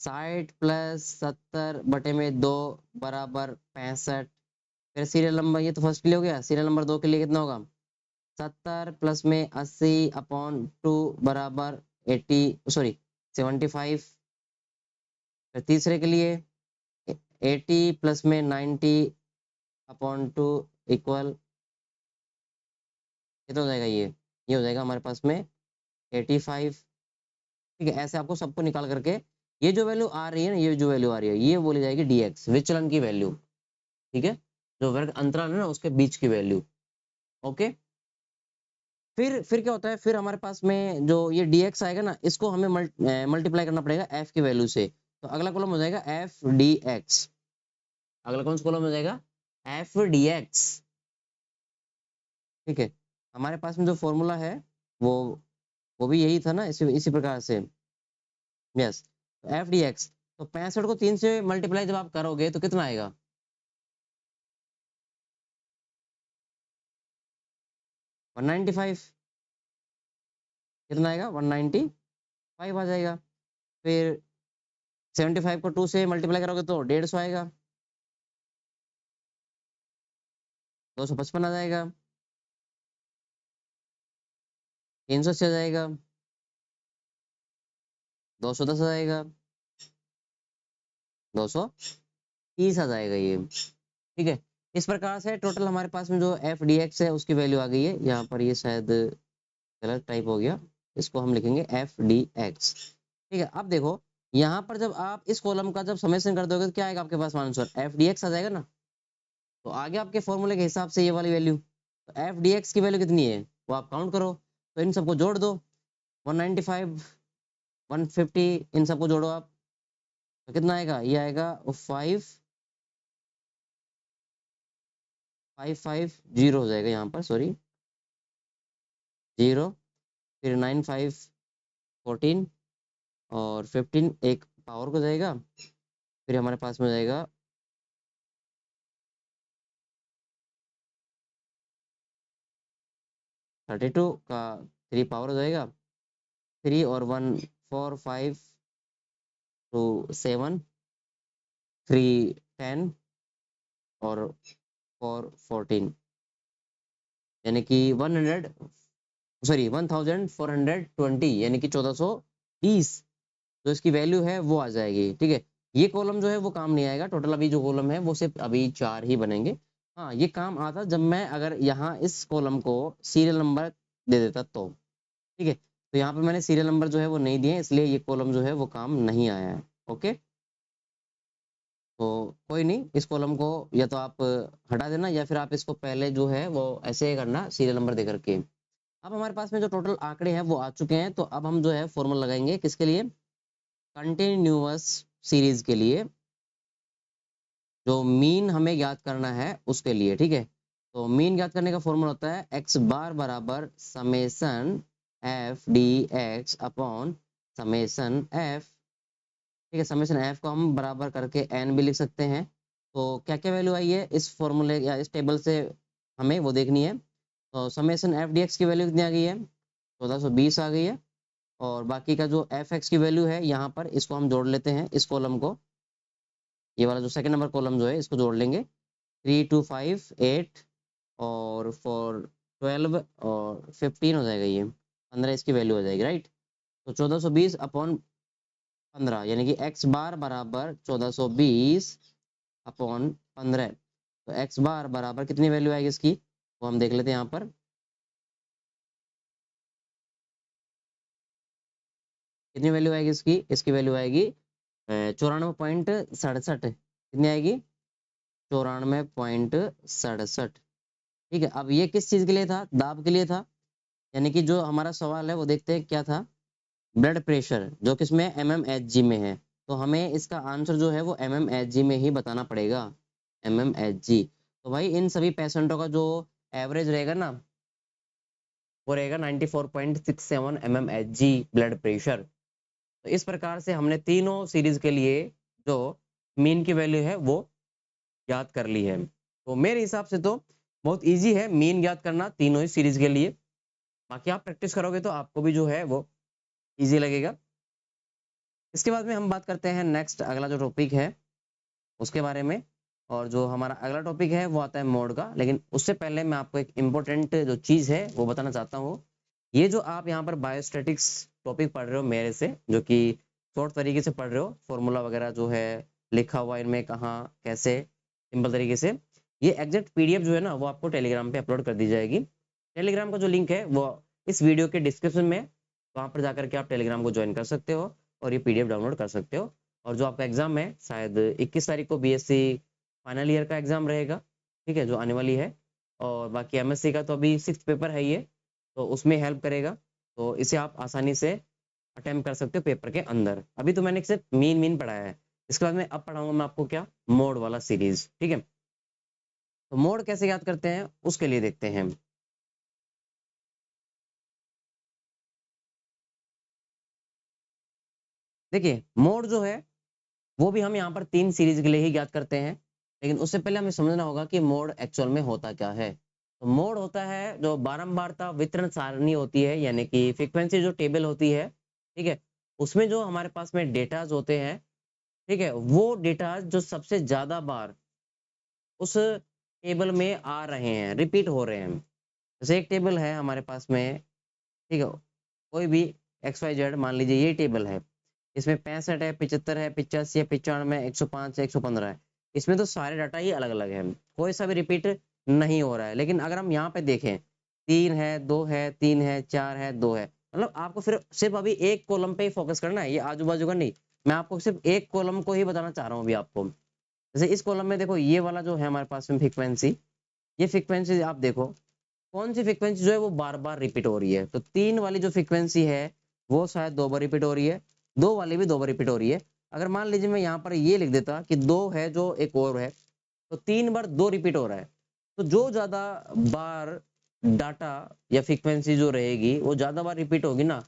60 प्लस 70 बटे में 2 बराबर 65। फिर सीरियल नंबर, ये तो फर्स्ट के लिए हो गया, सीरियल नंबर 2 के लिए कितना होगा 70 प्लस में 80/2 बराबर 80, सॉरी 75। फिर तीसरे के लिए 80 प्लस में 90/2 इक्वल कितना हो जाएगा? ये हो जाएगा हमारे पास में 85। ठीक है, ऐसे आपको सबको निकाल करके ये जो वैल्यू आ रही है ना, ये जो वैल्यू आ रही है ये बोली जाएगी dx, विचलन की वैल्यू। ठीक है, जो वर्ग अंतराल है ना उसके बीच की वैल्यू। ओके, फिर क्या होता है, फिर हमारे पास में जो ये dx आएगा ना, इसको हमें मल्टीप्लाई करना पड़ेगा f की वैल्यू से। तो अगला कॉलम हो जाएगा f dx। अगला कौन सा कॉलम हो जाएगा? f dx। ठीक है, हमारे पास में जो फॉर्मूला है वो वो भी यही था ना, इसी प्रकार से। Yes, F D x. तो 65 को 3 से मल्टीप्लाई जब आप करोगे तो कितना आएगा? 195। कितना आएगा? 195 आ जाएगा। फिर 75 को 2 से मल्टीप्लाई करोगे तो 150 आएगा, 255 आ जाएगा, 380 आ जाएगा, 210 आ जाएगा, 230 आ जाएगा ये। ठीक है, इस प्रकार से टोटल हमारे पास में जो एफ डी एक्स है उसकी वैल्यू आ गई है। यहाँ पर ये शायद गलत टाइप हो गया, इसको हम लिखेंगे एफ डी एक्स। ठीक है, अब देखो यहाँ पर जब आप इस कॉलम का जब समेशन कर दोगे तो क्या आएगा आपके पास आंसर? एफ डी एक्स आ जाएगा ना। तो आगे आपके फॉर्मूले के हिसाब से ये वाली वैल्यू, तो एफ डी एक्स की वैल्यू कितनी है वो आप काउंट करो। तो इन सबको जोड़ दो, 195 150 इन सबको जोड़ो आप, तो कितना आएगा? ये आएगा 5550 हो जाएगा यहाँ पर, सॉरी 0, फिर 9514 और 15 एक पावर को जाएगा, फिर हमारे पास में जाएगा 32 का 3 पावर हो जाएगा, 3 और 1 4 5 2 7 3 10 और 4 14, यानी कि 1420, यानी कि 1420 जो इसकी वैल्यू है वो आ जाएगी। ठीक है, ये कॉलम जो है वो काम नहीं आएगा, टोटल अभी जो कॉलम है वो सिर्फ अभी 4 ही बनेंगे। हाँ, ये काम आता जब मैं अगर यहाँ इस कॉलम को सीरियल नंबर दे देता तो। ठीक है, तो यहाँ पे मैंने सीरियल नंबर जो है वो नहीं दिए, इसलिए ये कॉलम जो है वो काम नहीं आया है। ओके, तो कोई नहीं, इस कॉलम को या तो आप हटा देना या फिर आप इसको पहले जो है वो ऐसे करना सीरियल नंबर दे करके। अब हमारे पास में जो टोटल आंकड़े हैं वो आ चुके हैं, तो अब हम जो है फॉर्मूला लगाएंगे किसके लिए? कंटिन्यूअस सीरीज के लिए, जो मीन हमें ज्ञात करना है उसके लिए। ठीक है, तो मीन ज्ञात करने का फॉर्मूला होता है एक्स बार बराबर summation F D x upon summation F. ठीक है, समेसन एफ को हम बराबर करके एन भी लिख सकते हैं। तो क्या क्या वैल्यू आई है इस फॉर्मूले या इस टेबल से हमें वो देखनी है। तो समेसन एफ डी एक्स की वैल्यू कितनी आ गई है? 1420 आ गई है। और बाकी का जो एफ एक्स की वैल्यू है यहाँ पर, इसको हम जोड़ लेते हैं इस कॉलम को, ये वाला जो सेकंड नंबर कॉलम जो है इसको जोड़ लेंगे। 3 2 5 8 और 4 12 और 15 हो जाएगा, ये 15 इसकी वैल्यू हो जाएगी, राइट। तो 1420 अपॉन 15, यानी कि एक्स बार बराबर 1420 अपॉन 15। तो एक्स बार बराबर कितनी वैल्यू आएगी इसकी वो हम देख लेते हैं यहाँ पर। कितनी वैल्यू आएगी इसकी? इसकी वैल्यू आएगी 94.67। कितनी आएगी? 94.67। ठीक है, अब ये किस चीज के लिए था? दाब के लिए था, यानी कि जो हमारा सवाल है वो देखते हैं क्या था। ब्लड प्रेशर जो किसमें? mmHg में है, तो हमें इसका आंसर जो है वो mmHg में ही बताना पड़ेगा, mmHg। तो भाई इन सभी पेशेंटों का जो एवरेज रहेगा ना वो रहेगा 94.67 mmHg ब्लड प्रेशर। तो इस प्रकार से हमने तीनों सीरीज के लिए जो मीन की वैल्यू है वो याद कर ली है। तो मेरे हिसाब से तो बहुत इजी है मीन याद करना तीनों ही सीरीज के लिए। बाकी आप प्रैक्टिस करोगे तो आपको भी जो है वो इजी लगेगा। इसके बाद में हम बात करते हैं नेक्स्ट अगला जो टॉपिक है उसके बारे में। और जो हमारा अगला टॉपिक है वो आता है मोड का, लेकिन उससे पहले मैं आपको एक इम्पोर्टेंट जो चीज़ है वो बताना चाहता हूँ। ये जो आप यहाँ पर बायोस्टैटिक्स टॉपिक पढ़ रहे हो मेरे से, जो कि शॉर्ट तरीके से पढ़ रहे हो, फॉर्मूला वगैरह जो है लिखा हुआ इनमें कहाँ कैसे, सिंपल तरीके से। ये एग्जैक्ट पीडीएफ जो है ना वो आपको टेलीग्राम पे अपलोड कर दी जाएगी। टेलीग्राम का जो लिंक है वो इस वीडियो के डिस्क्रिप्शन में है, वहाँ पर जाकर के आप टेलीग्राम को ज्वाइन कर सकते हो और ये पीडीएफ डाउनलोड कर सकते हो। और जो आपका एग्जाम है शायद 21 तारीख को बीएससी फाइनल ईयर का एग्जाम रहेगा, ठीक है, जो आने वाली है। और बाकी एमएससी का तो अभी 6th पेपर है ये, तो उसमें हेल्प करेगा। तो इसे आप आसानी से अटेम्प्ट कर सकते हो पेपर के अंदर। अभी तो मैंने सिर्फ मीन पढ़ाया है, इसके बाद में अब पढ़ाऊंगा मैं आपको क्या, मोड वाला सीरीज, ठीक है। तो मोड कैसे याद करते हैं उसके लिए देखते हैं। देखिए मोड जो है वो भी हम यहाँ पर 3 सीरीज के लिए ही याद करते हैं, लेकिन उससे पहले हमें समझना होगा कि मोड एक्चुअल में होता क्या है। तो मोड होता है जो बारंबारता वितरण सारणी होती है, यानी कि फ्रीक्वेंसी जो टेबल होती है, ठीक है, उसमें जो हमारे पास में डेटाज होते हैं, ठीक है, वो डेटा जो सबसे ज्यादा बार उस टेबल में आ रहे हैं, रिपीट हो रहे हैं। जैसे एक टेबल है हमारे पास में, ठीक है, कोई भी XYZ मान लीजिए ये टेबल है, इसमें 65 है, 75 है, 85 है, 95 है, 105 है, 115 है। इसमें तो सारे डाटा ही अलग अलग है, कोई सा भी रिपीट नहीं हो रहा है। लेकिन अगर हम यहाँ पे देखें, 3 है, 2 है, 3 है, 4 है, 2 है, मतलब आपको फिर सिर्फ अभी एक कॉलम पे ही फोकस करना है, ये आजू बाजू का नहीं। मैं आपको सिर्फ एक कॉलम को ही बताना चाह रहा हूँ अभी आपको। जैसे इस कॉलम में देखो ये वाला जो है हमारे पास में फ्रीक्वेंसी, ये फ्रीक्वेंसी आप देखो कौन सी फ्रीक्वेंसी जो है वो बार बार रिपीट हो रही है। तो 3 वाली जो फ्रीक्वेंसी है वो शायद 2 बार रिपीट हो रही है, 2 वाली भी 2 बार रिपीट हो रही है। अगर मान लीजिए मैं यहाँ पर ये लिख देता कि 2 है जो एक और है, तो 3 बार 2 रिपीट हो रहा है। तो जो ज्यादा बार डाटा या फ्रीक्वेंसी जो रहेगी वो ज्यादा बार रिपीट होगी ना,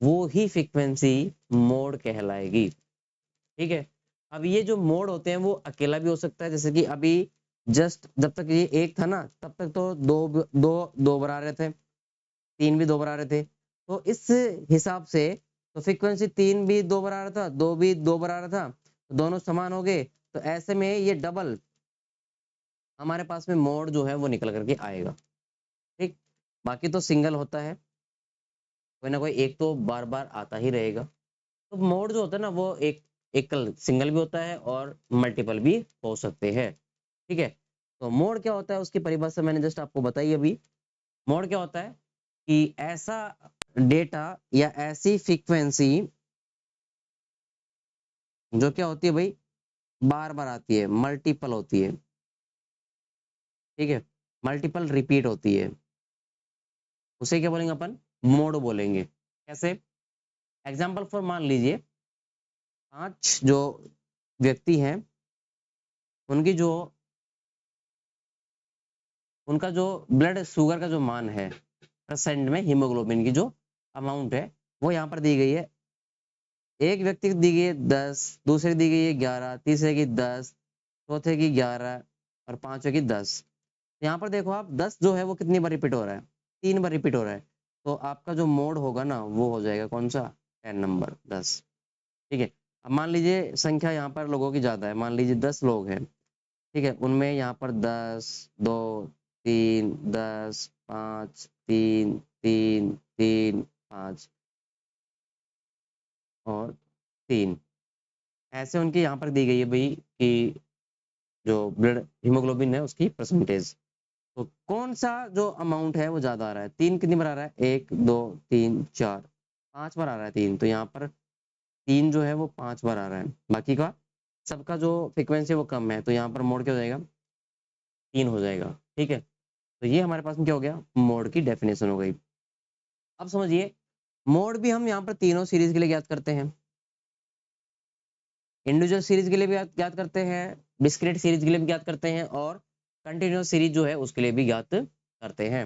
वो ही फ्रीक्वेंसी मोड कहलाएगी, ठीक है। अब ये जो मोड होते हैं वो अकेला भी हो सकता है, जैसे कि अभी जस्ट जब तक ये एक था ना तब तक तो दो बार आ रहे थे, 3 भी 2 बार आ रहे थे। तो इस हिसाब से तो फ्रीक्वेंसी 3 भी 2 बार आ रहा था, 2 भी 2 बार आ रहा था, तो दोनों समान हो गए। तो ऐसे में ये डबल हमारे पास में मोड जो है वो निकल करके आएगा, ठीक। बाकी तो सिंगल होता है, कोई ना कोई एक तो बार बार आता ही रहेगा। तो मोड जो होता है ना वो एकल सिंगल भी होता है और मल्टीपल भी हो सकते हैं, ठीक है। तो मोड क्या होता है उसकी परिभाषा मैंने जस्ट आपको बताई अभी। मोड क्या होता है कि ऐसा डेटा या ऐसी फ्रीक्वेंसी जो क्या होती है भाई, बार बार आती है, मल्टीपल होती है, ठीक है, मल्टीपल रिपीट होती है, उसे क्या बोलेंगे अपन, मोड बोलेंगे। कैसे, एग्जाम्पल फॉर मान लीजिए 5 जो व्यक्ति हैं उनकी जो उनका जो ब्लड शुगर का जो मान है परसेंट में, हीमोग्लोबिन की जो अमाउंट है वो यहाँ पर दी गई है। एक व्यक्ति को दी गई है 10, दूसरे की दी गई है 11, तीसरे की 10, चौथे की 11 और पांचवे की 10। यहाँ पर देखो आप 10 जो है वो कितनी बार रिपीट हो रहा है, 3 बार रिपीट हो रहा है। तो आपका जो मोड होगा ना वो हो जाएगा कौन सा, 10 नंबर 10, ठीक है। अब मान लीजिए संख्या यहाँ पर लोगों की ज्यादा है, मान लीजिए 10 लोग हैं, ठीक है, उनमें यहाँ पर 10, 2, 3, 10, 5, 3, 3, 3, 5 और 3, ऐसे उनकी यहाँ पर दी गई है भाई कि जो ब्लड हीमोग्लोबिन है उसकी परसेंटेज। तो कौन सा जो अमाउंट है वो ज्यादा आ रहा है, 3 कितनी बार आ रहा है, 1, 2, 3, 4, 5 बार आ रहा है 3, तो यहाँ पर 3 जो है वो 5 बार आ रहा है। बाकी का सबका जो फ्रीक्वेंसी वो कम है, तो यहाँ पर मोड क्या हो जाएगा, 3 हो जाएगा, ठीक है। तो ये हमारे पास में क्या हो गया, मोड की डेफिनेशन हो गई। अब समझिए मोड भी हम यहाँ पर तीनों सीरीज के लिए याद करते हैं, इंडिविजुअल सीरीज के लिए भी याद करते हैं, डिस्क्रीट सीरीज के लिए भी याद करते हैं और कंटिन्यूअस सीरीज जो है उसके लिए भी याद करते हैं।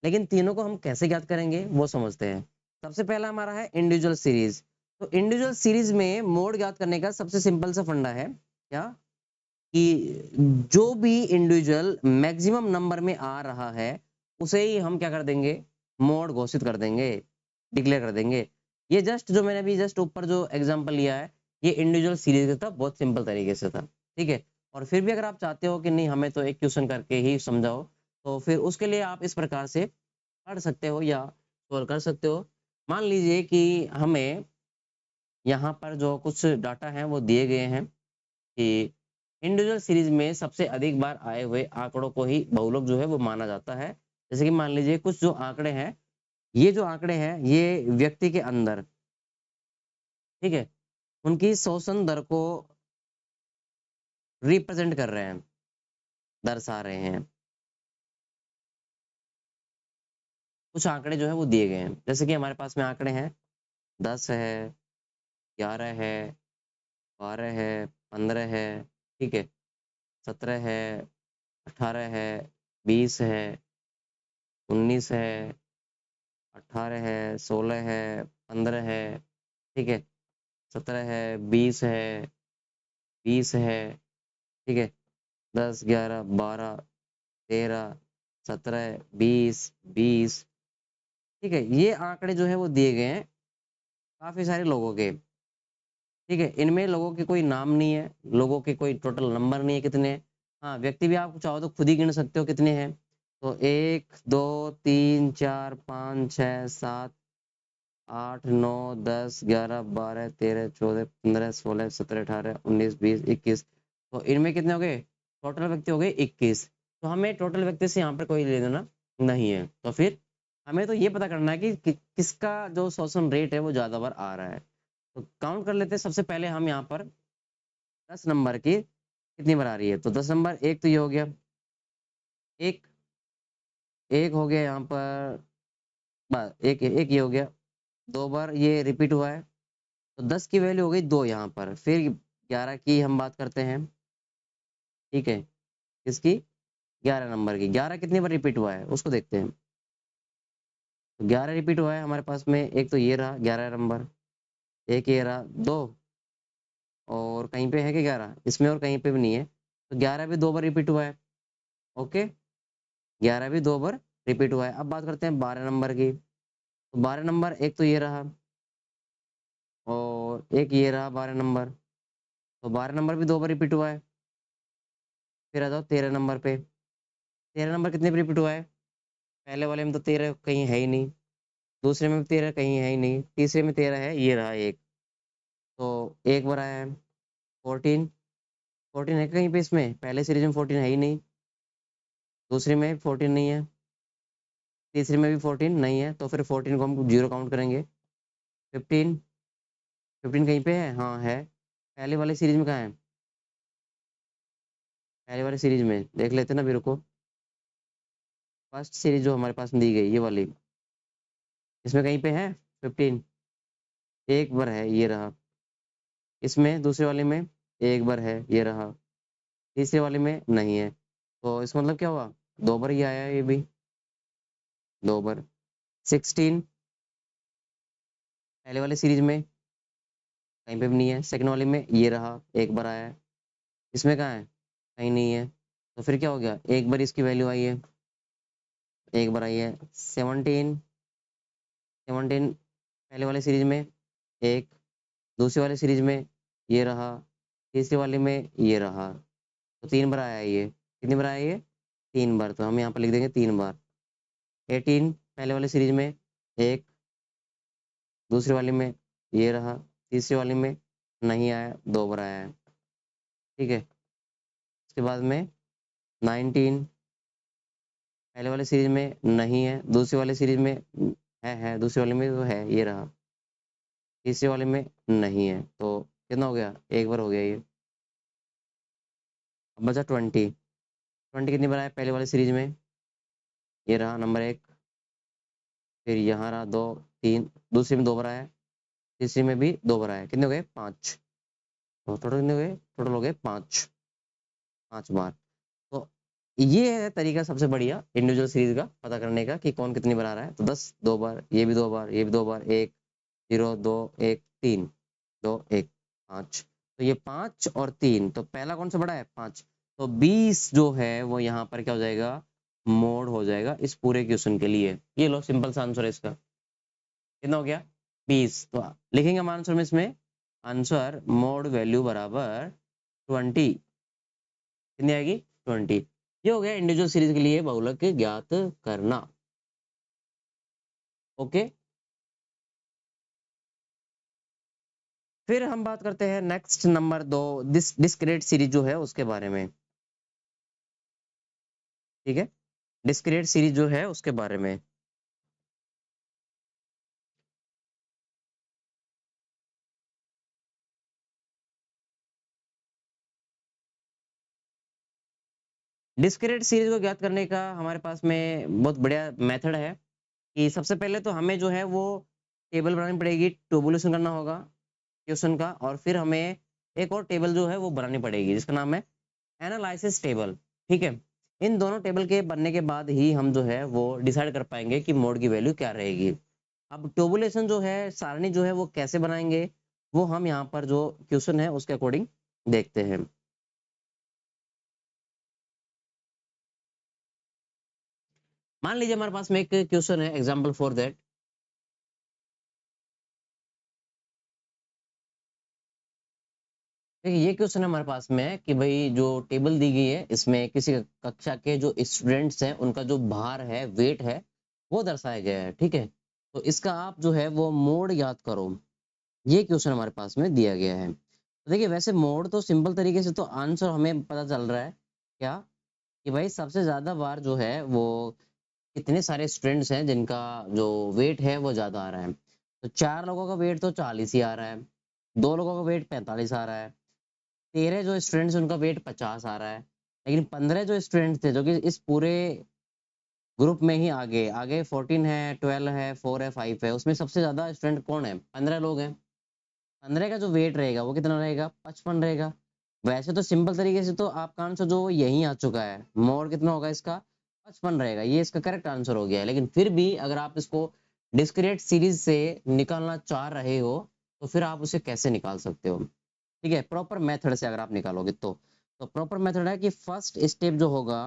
लेकिन तीनों को हम कैसे याद करेंगे वो समझते हैं। सबसे पहला हमारा है इंडिविजुअल सीरीज। तो इंडिविजुअल सीरीज में मोड याद करने का सबसे सिंपल सा फंडा है क्या, कि जो भी इंडिविजुअल मैक्सिमम नंबर में आ रहा है उसे ही हम क्या कर देंगे, मोड घोषित कर देंगे, डिक्लेयर कर देंगे। ये जस्ट जो मैंने अभी जस्ट ऊपर जो एग्जांपल लिया है ये इंडिविजुअल सीरीज का था, बहुत सिंपल तरीके से था, ठीक है। और फिर भी अगर आप चाहते हो कि नहीं हमें तो एक क्वेश्चन करके ही समझाओ, तो फिर उसके लिए आप इस प्रकार से पढ़ सकते हो या सोल्व कर सकते हो। मान लीजिए कि हमें यहाँ पर जो कुछ डाटा है वो दिए गए हैं, कि इंडिविजुअल सीरीज में सबसे अधिक बार आए हुए आंकड़ों को ही बहुलक जो है वो माना जाता है। जैसे कि मान लीजिए कुछ जो आंकड़े हैं, ये जो आंकड़े हैं ये व्यक्ति के अंदर, ठीक है, उनकी श्वसन दर को रिप्रेजेंट कर रहे हैं, दर्शा रहे हैं। कुछ आंकड़े जो है वो दिए गए हैं, जैसे कि हमारे पास में आंकड़े हैं 10 है, 11 है, 12 है, 15 है, ठीक है, 17 है, 18 है, 20 है, 19 है, 18 है, 16 है, 15 है, ठीक है, 17 है, 20 है, 20 है, ठीक है, 10, 11, 12, 13, 17, 20, 20, ठीक है। ये आंकड़े जो है वो दिए गए हैं काफी सारे लोगों के, ठीक है। इनमें लोगों के कोई नाम नहीं है, लोगों के कोई टोटल नंबर नहीं है कितने हैं। हाँ, व्यक्ति भी आप चाहो तो खुद ही गिन सकते हो कितने हैं। तो 1, 2, 3, 4, 5, 6, 7, 8, 9, 10, 11, 12, 13, 14, 15, 16, 17, 18, 19, 20, 21। तो इनमें कितने हो गए? टोटल व्यक्ति हो गए 21। तो हमें टोटल व्यक्ति से यहाँ पर कोई लेना नहीं है। तो फिर हमें तो ये पता करना है कि किसका जो शोषण रेट है वो ज्यादा बार आ रहा है। तो काउंट कर लेते हैं। सबसे पहले हम यहाँ पर 10 नंबर की कितनी बार आ रही है। तो 10 नंबर एक तो ये हो गया, एक एक हो गया यहाँ पर, बस एक एक ये हो गया, 2 बार ये रिपीट हुआ है। तो 10 की वैल्यू हो गई 2 यहाँ पर। फिर 11 की हम बात करते हैं, ठीक है, किसकी? 11 नंबर की। 11 कितनी बार रिपीट हुआ है उसको देखते हैं। तो 11 रिपीट हुआ है हमारे पास में। एक तो ये रहा 11 नंबर, एक ये रहा, 2 और कहीं पे है कि 11 इसमें, और कहीं पे भी नहीं है। तो 11 भी 2 बार रिपीट हुआ है। ओके, 11 भी 2 बार रिपीट हुआ है। अब बात करते हैं 12 नंबर की। तो 12 नंबर एक तो ये रहा और एक ये रहा 12 नंबर। तो 12 नंबर भी 2 बार रिपीट हुआ है। फिर आ जाओ 13 नंबर पे। 13 नंबर कितने पे रिपीट हुआ है? पहले वाले में तो 13 कहीं है ही नहीं, दूसरे में भी 13 कहीं है ही नहीं, तीसरे में 13 है, ये रहा एक। तो एक बार आया है 14। 14 है कहीं पे? इसमें पहले सीरीज में 14 है ही नहीं, दूसरे में 14 नहीं है, तीसरे में भी 14 नहीं है। तो फिर 14 को हम जीरो काउंट करेंगे। 15, 15 कहीं पे है? हाँ है। पहले वाले सीरीज में कहाँ है? पहले वाले सीरीज में देख लेते ना, मेरे को फर्स्ट सीरीज जो हमारे पास में दी गई ये वाली, इसमें कहीं पे है 15? एक बार है, ये रहा। इसमें दूसरे वाले में एक बार है, ये रहा। तीसरे वाले में नहीं है। तो इसका मतलब क्या हुआ? 2 बार ही आया है ये भी, 2 बार। 16 पहले वाले सीरीज में कहीं पे भी नहीं है, सेकंड वाले में ये रहा, एक बार आया है। इसमें कहाँ है? कहीं नहीं है। तो फिर क्या हो गया? एक बार इसकी वैल्यू आई है, एक बार आई है। 17, 17 पहले वाले सीरीज में एक, दूसरे वाले सीरीज में ये रहा, तीसरे वाले में ये रहा। तो 3 बार आया है ये। कितनी बार आया ये? 3 बार। तो हम यहाँ पर लिख देंगे 3 बार। 18 पहले वाले सीरीज में एक, दूसरे वाले में ये रहा, तीसरे वाले में नहीं आया, 2 बार आया है, ठीक है। उसके बाद में 19 पहले वाले सीरीज में नहीं है, दूसरे वाले सीरीज में है, दूसरे वाले में तो है, ये रहा, तीसरे वाले में नहीं है। तो कितना हो गया? एक बार हो गया ये। अब बचा 20। 20 कितनी बार आया पहले वाले सीरीज में? ये रहा नंबर एक, फिर यहाँ रहा 2, 3, दूसरे में 2 बार आया, तीसरे में भी 2 बार आया। कितने हो गए? 5। तो टोटल कितने हो गए? टोटल हो गए 5, 5 बार। तो ये है तरीका सबसे बढ़िया इंडिविजुअल सीरीज का पता करने का कि कौन कितनी बार आ रहा है। तो 10 2 बार, ये भी 2 बार, ये भी 2 बार, 1, 0, 2, 1, 3, 2, 1, 5। तो ये 5 और 3, तो पहला कौन सा बड़ा है? 5। तो 20 जो है वो यहाँ पर क्या हो जाएगा? मोड हो जाएगा इस पूरे क्वेश्चन के लिए। ये लो सिंपल सा आंसर है इसका। कितना हो गया? 20। तो लिखेंगे हम आंसर में, इसमें आंसर मोड वैल्यू बराबर 20। कितनी आएगी? 20। ये हो गया इंडिविजुअल सीरीज के लिए बहुलक ज्ञात करना। ओके। फिर हम बात करते हैं नेक्स्ट नंबर 2, डिस्क्रीट सीरीज जो है उसके बारे में। ठीक है, डिस्क्रीट सीरीज जो है उसके बारे में। डिस्क्रीट सीरीज को ज्ञात करने का हमारे पास में बहुत बढ़िया मेथड है कि सबसे पहले तो हमें जो है वो टेबल बनानी पड़ेगी, टोबुलेशन करना होगा क्वेश्चन का, और फिर हमें एक और टेबल जो है वो बनानी पड़ेगी जिसका नाम है एनालिसिस टेबल। ठीक है, इन दोनों टेबल के बनने के बाद ही हम जो है वो डिसाइड कर पाएंगे कि मोड की वैल्यू क्या रहेगी। अब टोबुलेशन जो है, सारणी जो है वो कैसे बनाएंगे, वो हम यहाँ पर जो क्वेश्चन है उसके अकॉर्डिंग देखते हैं। मान लीजिए हमारे पास में एक क्वेश्चन है, एग्जाम्पल फॉर दैट। देखिए ये क्वेश्चन है हमारे पास में कि भाई जो टेबल दी गई है इसमें किसी कक्षा के जो स्टूडेंट्स हैं उनका जो भार है, वेट है, वो दर्शाया गया है। ठीक है, तो इसका आप जो है वो मोड याद करो। ये क्वेश्चन हमारे पास में दिया गया है। तो देखिए वैसे मोड तो सिंपल तरीके से तो आंसर हमें पता चल रहा है क्या, कि भाई सबसे ज्यादा बार जो है वो कितने सारे स्टूडेंट्स हैं जिनका जो वेट है वो ज्यादा आ रहा है। तो 4 लोगों का वेट तो 40 ही आ रहा है, 2 लोगों का वेट 45 आ रहा है, 13 जो स्टूडेंट्स उनका वेट 50 आ रहा है, लेकिन 15 जो स्टूडेंट्स थे जो कि इस पूरे ग्रुप में ही आगे आगे 14 है, 12 है, 4 है, 5 है, उसमें सबसे ज्यादा स्टूडेंट कौन है? 15 लोग हैं। 15 का जो वेट रहेगा वो कितना रहेगा? 55 रहेगा। वैसे तो सिंपल तरीके से तो आपका आंसर जो यही आ चुका है, मोड कितना होगा इसका? 55 रहेगा, ये इसका करेक्ट आंसर हो गया है। लेकिन फिर भी अगर आप इसको डिस्क्रीट सीरीज से निकालना चाह रहे हो तो फिर आप उसे कैसे निकाल सकते हो? ठीक है, प्रॉपर मेथड से अगर आप निकालोगे तो प्रॉपर मेथड है कि फर्स्ट स्टेप जो होगा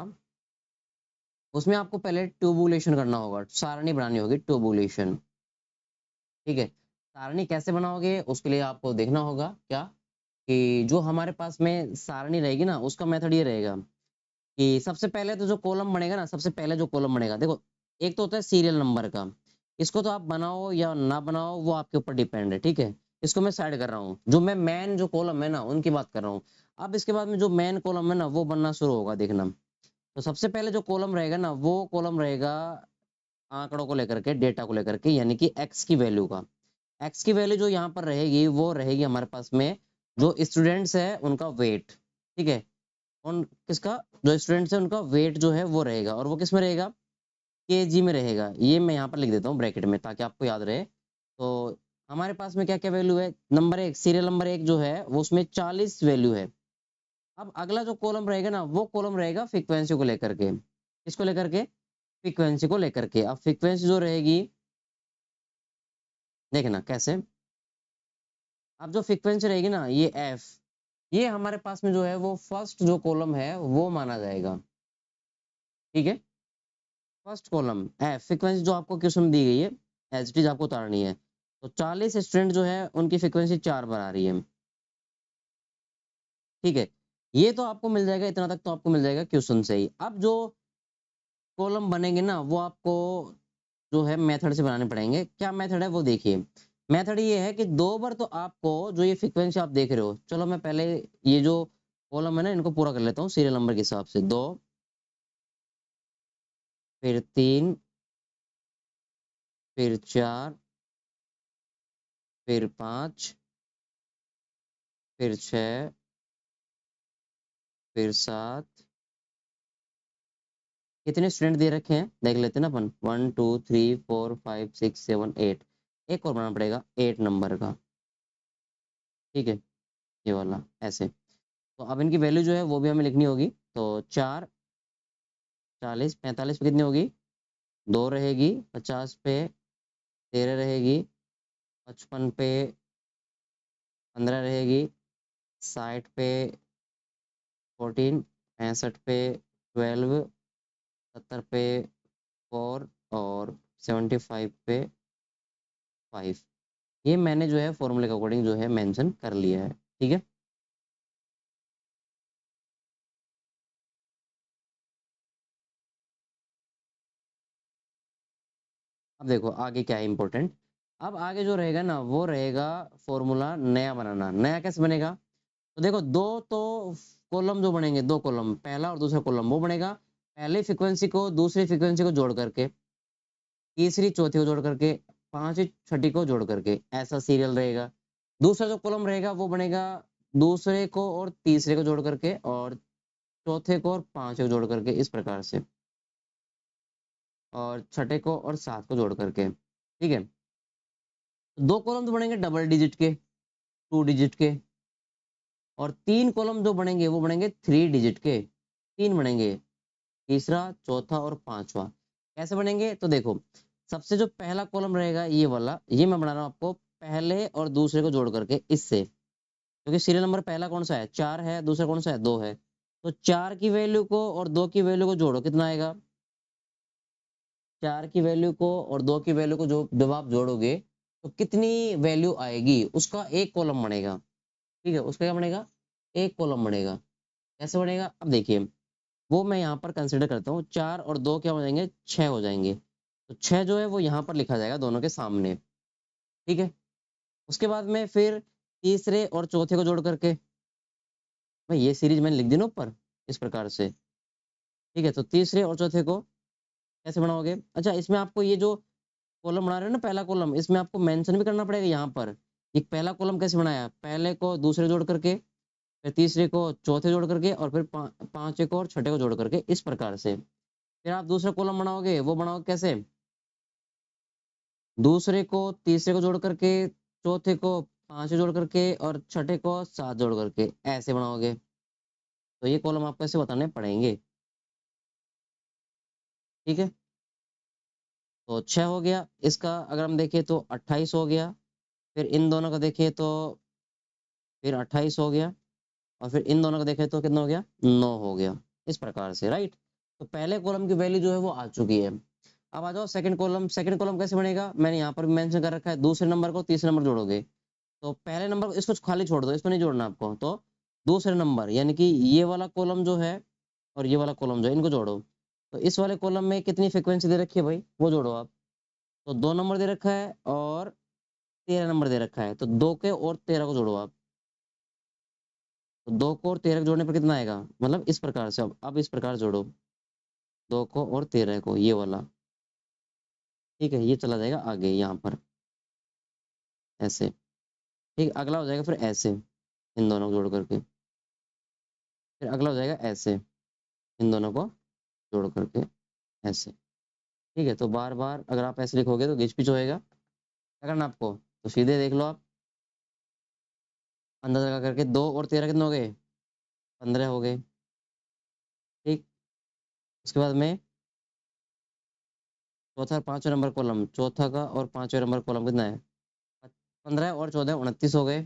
उसमें आपको पहले ट्यूबुलेशन करना होगा, सारणी बनानी होगी, ट्यूबुलेशन। ठीक है, सारणी कैसे बनाओगे उसके लिए आपको देखना होगा क्या, कि जो हमारे पास में सारणी रहेगी ना उसका मेथड ये रहेगा कि सबसे पहले तो जो कॉलम बनेगा ना, सबसे पहले जो कॉलम बनेगा, देखो एक तो होता है सीरियल नंबर का, इसको तो आप बनाओ या ना बनाओ वो आपके ऊपर डिपेंड है। ठीक है, इसको मैं साइड कर रहा हूँ, जो मैं मेन जो कॉलम है ना उनकी बात कर रहा हूँ। अब इसके बाद में जो मेन कॉलम है ना वो बनना शुरू होगा, देखना। तो सबसे पहले जो कॉलम रहेगा ना वो कॉलम रहेगा आंकड़ों को लेकर के, डेटा को लेकर के, यानी कि एक्स की वैल्यू का। एक्स की वैल्यू जो यहाँ पर रहेगी वो रहेगी हमारे पास में जो स्टूडेंट्स है उनका वेट। ठीक है, उन किसका, जो स्टूडेंट्स है उनका वेट जो है वो रहेगा, और वो किस में रहेगा? केजी में रहेगा। ये मैं यहाँ पर लिख देता हूँ ब्रैकेट में ताकि आपको याद रहे। तो हमारे पास में क्या क्या वैल्यू है? नंबर एक, सीरियल नंबर एक जो है वो उसमें 40 वैल्यू है। अब अगला जो कॉलम रहेगा ना वो कॉलम रहेगा फ्रीक्वेंसी को लेकर के। किसको लेकर के? फ्रीक्वेंसी को लेकर के। अब फ्रीक्वेंसी जो रहेगी, देखना कैसे। अब जो फ्रीक्वेंसी रहेगी ना ये एफ, ये हमारे पास में जो है वो फर्स्ट जो कॉलम है वो माना जाएगा। ठीक है, फर्स्ट कॉलम एफ, फ्रीक्वेंसी जो आपको क्वेश्चन में दी गई है एज इट इज आपको उतारनी है। तो 40 स्टूडेंट जो है उनकी फ्रीक्वेंसी 4 बार आ रही है। ठीक है, ये तो आपको मिल जाएगा, इतना तक तो आपको मिल जाएगा क्वेश्चन से ही। अब जो कॉलम बनेंगे ना वो आपको जो है मेथड से बनाने पड़ेंगे। क्या मेथड है वो देखिए। मेथड ये है कि 2 बार तो आपको जो ये फ्रीक्वेंसी आप देख रहे हो, चलो मैं पहले ये जो कॉलम है ना इनको पूरा कर लेता हूँ सीरियल नंबर के हिसाब से। 2, फिर 3, फिर 4, फिर 5, फिर 6, फिर 7। कितने स्टूडेंट दे रखे हैं देख लेते हैं ना अपन, 1 2 3 4 5 6 7 8। एक और बनाना पड़ेगा 8 नंबर का। ठीक है, ये वाला ऐसे। तो अब इनकी वैल्यू जो है वो भी हमें लिखनी होगी। तो 4, 40, 45 पे कितनी होगी? 2 रहेगी, 50 पे 13 रहेगी, 55 पे 15 रहेगी, 60 पे 14, 65 पे 12, 70 पे 4, और 75 पे 5। ये मैंने जो है फॉर्मूले के अकॉर्डिंग जो है मेंशन कर लिया है। ठीक है, अब देखो आगे क्या है इंपॉर्टेंट। अब आगे जो रहेगा ना वो रहेगा फॉर्मूला नया बनाना। नया कैसे बनेगा? तो देखो दो तो कॉलम जो बनेंगे, दो कॉलम, पहला और दूसरा कॉलम, वो बनेगा पहले फ्रीक्वेंसी को दूसरी फ्रीक्वेंसी को जोड़ करके, तीसरी चौथी को जोड़ करके, पांचवी छठी को जोड़ करके, ऐसा सीरियल रहेगा। दूसरा जो कॉलम रहेगा वो बनेगा दूसरे को और तीसरे को जोड़ करके, और चौथे को और पांचवे को जोड़ करके, इस प्रकार से, और छठे को और सात को जोड़ करके। ठीक है, दो कॉलम तो बनेंगे डबल डिजिट के, टू डिजिट के, और तीन कॉलम जो बनेंगे वो बनेंगे थ्री डिजिट के, तीन बनेंगे, तीसरा चौथा और पांचवा। कैसे बनेंगे? तो देखो, सबसे जो पहला कॉलम रहेगा ये वाला, ये मैं बना रहा हूँ आपको पहले और दूसरे को जोड़ करके इससे, क्योंकि सीरियल नंबर पहला कौन सा है? चार है, दूसरा कौन सा है? दो है। तो चार की वैल्यू को और दो की वैल्यू को जोड़ो, कितना आएगा? चार की वैल्यू को और दो की वैल्यू को जो जब आप जोड़ोगे तो कितनी वैल्यू आएगी, उसका एक कॉलम बनेगा। ठीक है, उसका क्या बनेगा? एक कॉलम बनेगा। कैसे बनेगा? अब देखिए, वो मैं यहाँ पर कंसिडर करता हूँ, चार और दो क्या हो जाएंगे? छह हो जाएंगे। तो छह जो है वो यहाँ पर लिखा जाएगा दोनों के सामने। ठीक है, उसके बाद में फिर तीसरे और चौथे को जोड़ करके, भाई ये सीरीज मैंने लिख दी ना ऊपर, इस प्रकार से। ठीक है, तो तीसरे और चौथे को कैसे बनाओगे? अच्छा, इसमें आपको ये जो कॉलम बना रहे हो ना, पहला कॉलम, इसमें आपको मेंशन भी करना पड़ेगा यहाँ पर। एक पहला कॉलम कैसे बनाया? पहले को दूसरे जोड़ करके, फिर तीसरे को चौथे जोड़ करके, और फिर पांचवे को और छठे को जोड़ करके, इस प्रकार से। फिर आप दूसरा कॉलम बनाओगे, वो बनाओगे कैसे? दूसरे को तीसरे को जोड़ करके, चौथे को पांचवे जोड़ करके, और छठे को सात जोड़ करके, ऐसे बनाओगे। तो ये कॉलम आपको ऐसे बताने पड़ेंगे। ठीक है, तो छह हो गया। इसका अगर हम देखें तो 28 हो गया। फिर इन दोनों का देखें तो फिर 28 हो गया, और फिर इन दोनों का देखें तो कितना हो गया? 9 हो गया, इस प्रकार से। राइट, तो पहले कॉलम की वैल्यू जो है वो आ चुकी है। अब आ जाओ सेकंड कॉलम। सेकंड कॉलम कैसे बनेगा? मैंने यहाँ पर भी मेंशन कर रखा है, दूसरे नंबर को तीसरे नंबर जोड़ोगे। तो पहले नंबर को, इसको खाली छोड़ दो, इसको नहीं जोड़ना आपको। तो दूसरे नंबर यानी कि ये वाला कॉलम जो है और ये वाला कॉलम जो है, इनको जोड़ो। तो इस वाले कॉलम में कितनी फ्रिक्वेंसी दे रखी है भाई, वो जोड़ो आप। तो दो नंबर दे रखा है और 13 नंबर दे रखा है, तो दो के और 13 को जोड़ो आप। तो दो को और 13 को जोड़ने पर कितना आएगा? मतलब इस प्रकार से, अब इस प्रकार जोड़ो, दो को और 13 को, ये वाला। ठीक है, ये चला जाएगा आगे यहाँ पर, ऐसे। ठीक, अगला हो जाएगा फिर ऐसे, इन दोनों को जोड़ करके। फिर अगला हो जाएगा ऐसे, इन दोनों को जोड़ करके, ऐसे। ठीक है, तो बार बार अगर आप ऐसे लिखोगे तो घिच पिच होएगा। क्या करना आपको? तो सीधे देख लो आप, अंदाजा लगा करके, दो और 13 कितने हो गए? 15 हो गए। ठीक, उसके बाद में चौथा और पांचवा नंबर कॉलम, चौथा का और पांचवा नंबर कॉलम कितना है? 15 और 14 29 हो गए।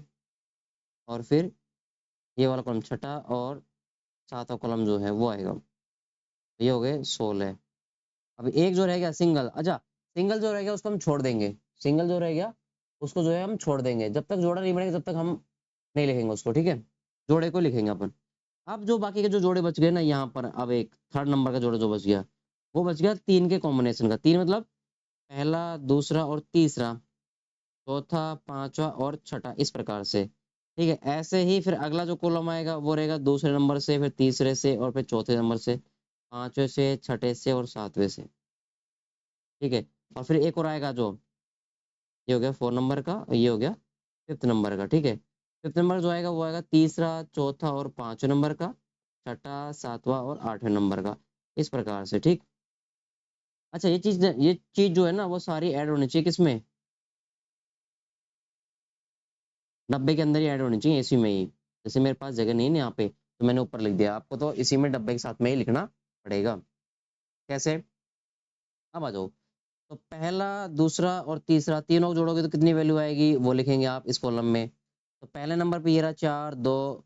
और फिर ये वाला कॉलम छठा और सातवां कॉलम जो है वो आएगा। तो ये हो गए 16। अब एक जो रह गया सिंगल, अच्छा, सिंगल जो रह गया उसको हम छोड़ देंगे। सिंगल जो रह गया उसको जो है हम छोड़ देंगे, जब तक जोड़ा नहीं बनेगा जब तक हम नहीं लिखेंगे उसको। ठीक है, जोड़े को लिखेंगे अपन। अब जो बाकी के जो जोड़े बच गए ना यहाँ पर, अब एक थर्ड नंबर का जोड़ा जो बच गया, वो बच गया तीन के कॉम्बिनेशन का। तीन मतलब पहला, दूसरा और तीसरा, चौथा, पांचवा और छठा, इस प्रकार से। ठीक है, ऐसे ही फिर अगला जो कॉलम आएगा वो रहेगा दूसरे नंबर से, फिर तीसरे से, और फिर चौथे नंबर से, पांचवे से, छठे से और सातवें से। ठीक है, और फिर एक और आएगा जो, ये हो गया फोर नंबर का, और ये हो गया फिफ्थ नंबर का। ठीक है, फिफ्थ नंबर जो आएगा वो आएगा तीसरा, चौथा और पांचवें नंबर का, छठा, सातवां और आठवें नंबर का, इस प्रकार से। ठीक, अच्छा, ये चीज जो है ना वो सारी ऐड होनी चाहिए किसमें? 90 के अंदर ही ऐड होनी चाहिए, इसी में ही। जैसे मेरे पास जगह नहीं है ना यहाँ पे, तो मैंने ऊपर लिख दिया, आपको तो इसी में 90 के साथ में ही लिखना पड़ेगा। कैसे? अब आ जाओ, तो पहला, दूसरा और तीसरा तीनों को जोड़ोगे तो कितनी वैल्यू आएगी वो लिखेंगे आप इस कॉलम में। तो पहले नंबर पे ये रहा चार, दो,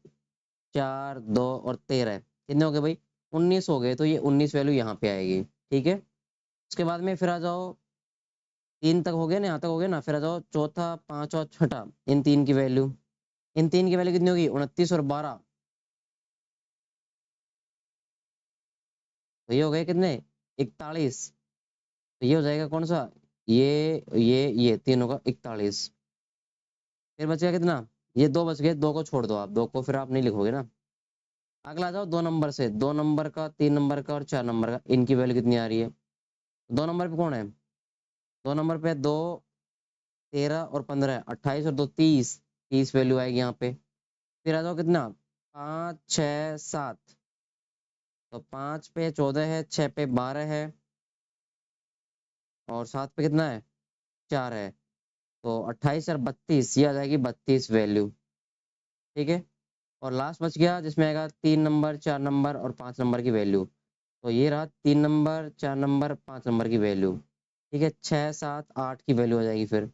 चार, दो और 13, कितने हो गए भाई? 19 हो गए। तो ये 19 वैल्यू यहाँ पे आएगी। ठीक है, उसके बाद में फिर आ जाओ, तीन तक हो गया ना, यहाँ तक हो गया ना, फिर आ जाओ चौथा, पांचवा, छठा, इन तीन की वैल्यू, इन तीन की वैल्यू कितनी होगी? 29 और 12। तो ये हो गए कितने? 41। तो ये हो जाएगा कौन सा? ये तीनों का 41। फिर बच गया कितना, ये दो बच गए, दो को छोड़ दो आप, दो को फिर आप नहीं लिखोगे ना। अगला आ जाओ 2 नंबर से, 2 नंबर का, 3 नंबर का और 4 नंबर का, इनकी वैल्यू कितनी आ रही है। 2 नंबर पे कौन है, 2 नंबर पे 2, 13 और 15, 28 और 2 30, 30 वैल्यू आएगी यहाँ पे। फिर आ जाओ कितना, 5 6 7, तो 5 पे 14 है, 6 पे 12 है और 7 पे कितना है, 4 है। तो 28 और 32, ये आ जाएगी 32 वैल्यू। ठीक है। और लास्ट बच गया जिसमें आएगा 3 नंबर, 4 नंबर और 5 नंबर की वैल्यू। तो ये रहा 3 नंबर, 4 नंबर, 5 नंबर की वैल्यू। ठीक है, 6 7 8 की वैल्यू हो जाएगी फिर,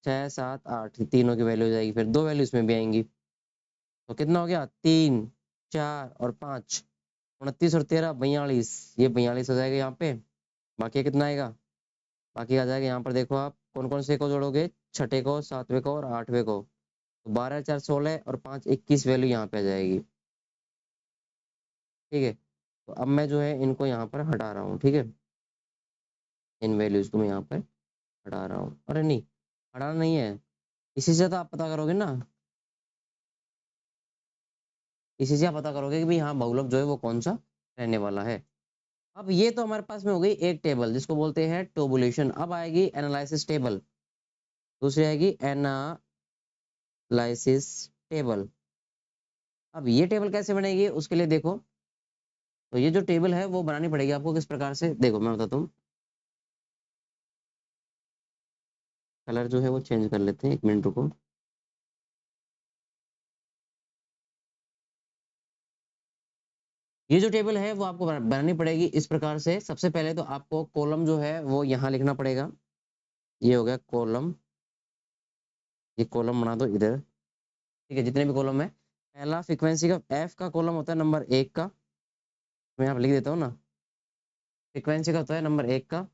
6 7 8 तीनों की वैल्यू हो जाएगी, फिर दो वैल्यू इसमें भी आएंगी। तो कितना हो गया, 3 4 और 5, 29 और 13 42, ये 42 हो जाएगा यहाँ पे। बाकी कितना आएगा, बाकी आ जाएगा यहाँ पर, देखो आप कौन कौन से को जोड़ोगे, छठे को, सातवें को और आठवें को। तो 12 4 16 और 5 21 वैल्यू यहाँ पे आ जाएगी। ठीक है। तो अब मैं जो है इनको यहाँ पर हटा रहा हूँ। ठीक है, इन वैल्यूज को मैं यहाँ पर हटा रहा हूँ। अरे नहीं, हटाना नहीं है, इसी से तो आप पता करोगे ना, इसी से आप पता करोगे कि भाई हाँ बहुलक जो है वो कौन सा रहने वाला है। अब ये तो हमारे पास में हो गई एक टेबल जिसको बोलते हैं टोबुलेशन। अब आएगी एनालिसिस टेबल, दूसरी आएगी एनालिसिस टेबल। अब ये टेबल कैसे बनेगी उसके लिए देखो, तो ये जो टेबल है वो बनानी पड़ेगी आपको किस प्रकार से, देखो मैं बताता हूँ। कलर जो है वो चेंज कर लेते हैं, 1 मिनट रुको। ये जो टेबल है वो आपको बनानी पड़ेगी इस प्रकार से। सबसे पहले तो आपको कॉलम जो है वो यहाँ लिखना पड़ेगा, ये हो गया कॉलम, ये कॉलम बना दो इधर। ठीक है, जितने भी कॉलम है, पहला फ्रीक्वेंसी का एफ का कॉलम होता है नंबर 1 का, मैं यहाँ पे लिख देता हूँ ना। फ्रीक्वेंसी का होता है नंबर 1 का,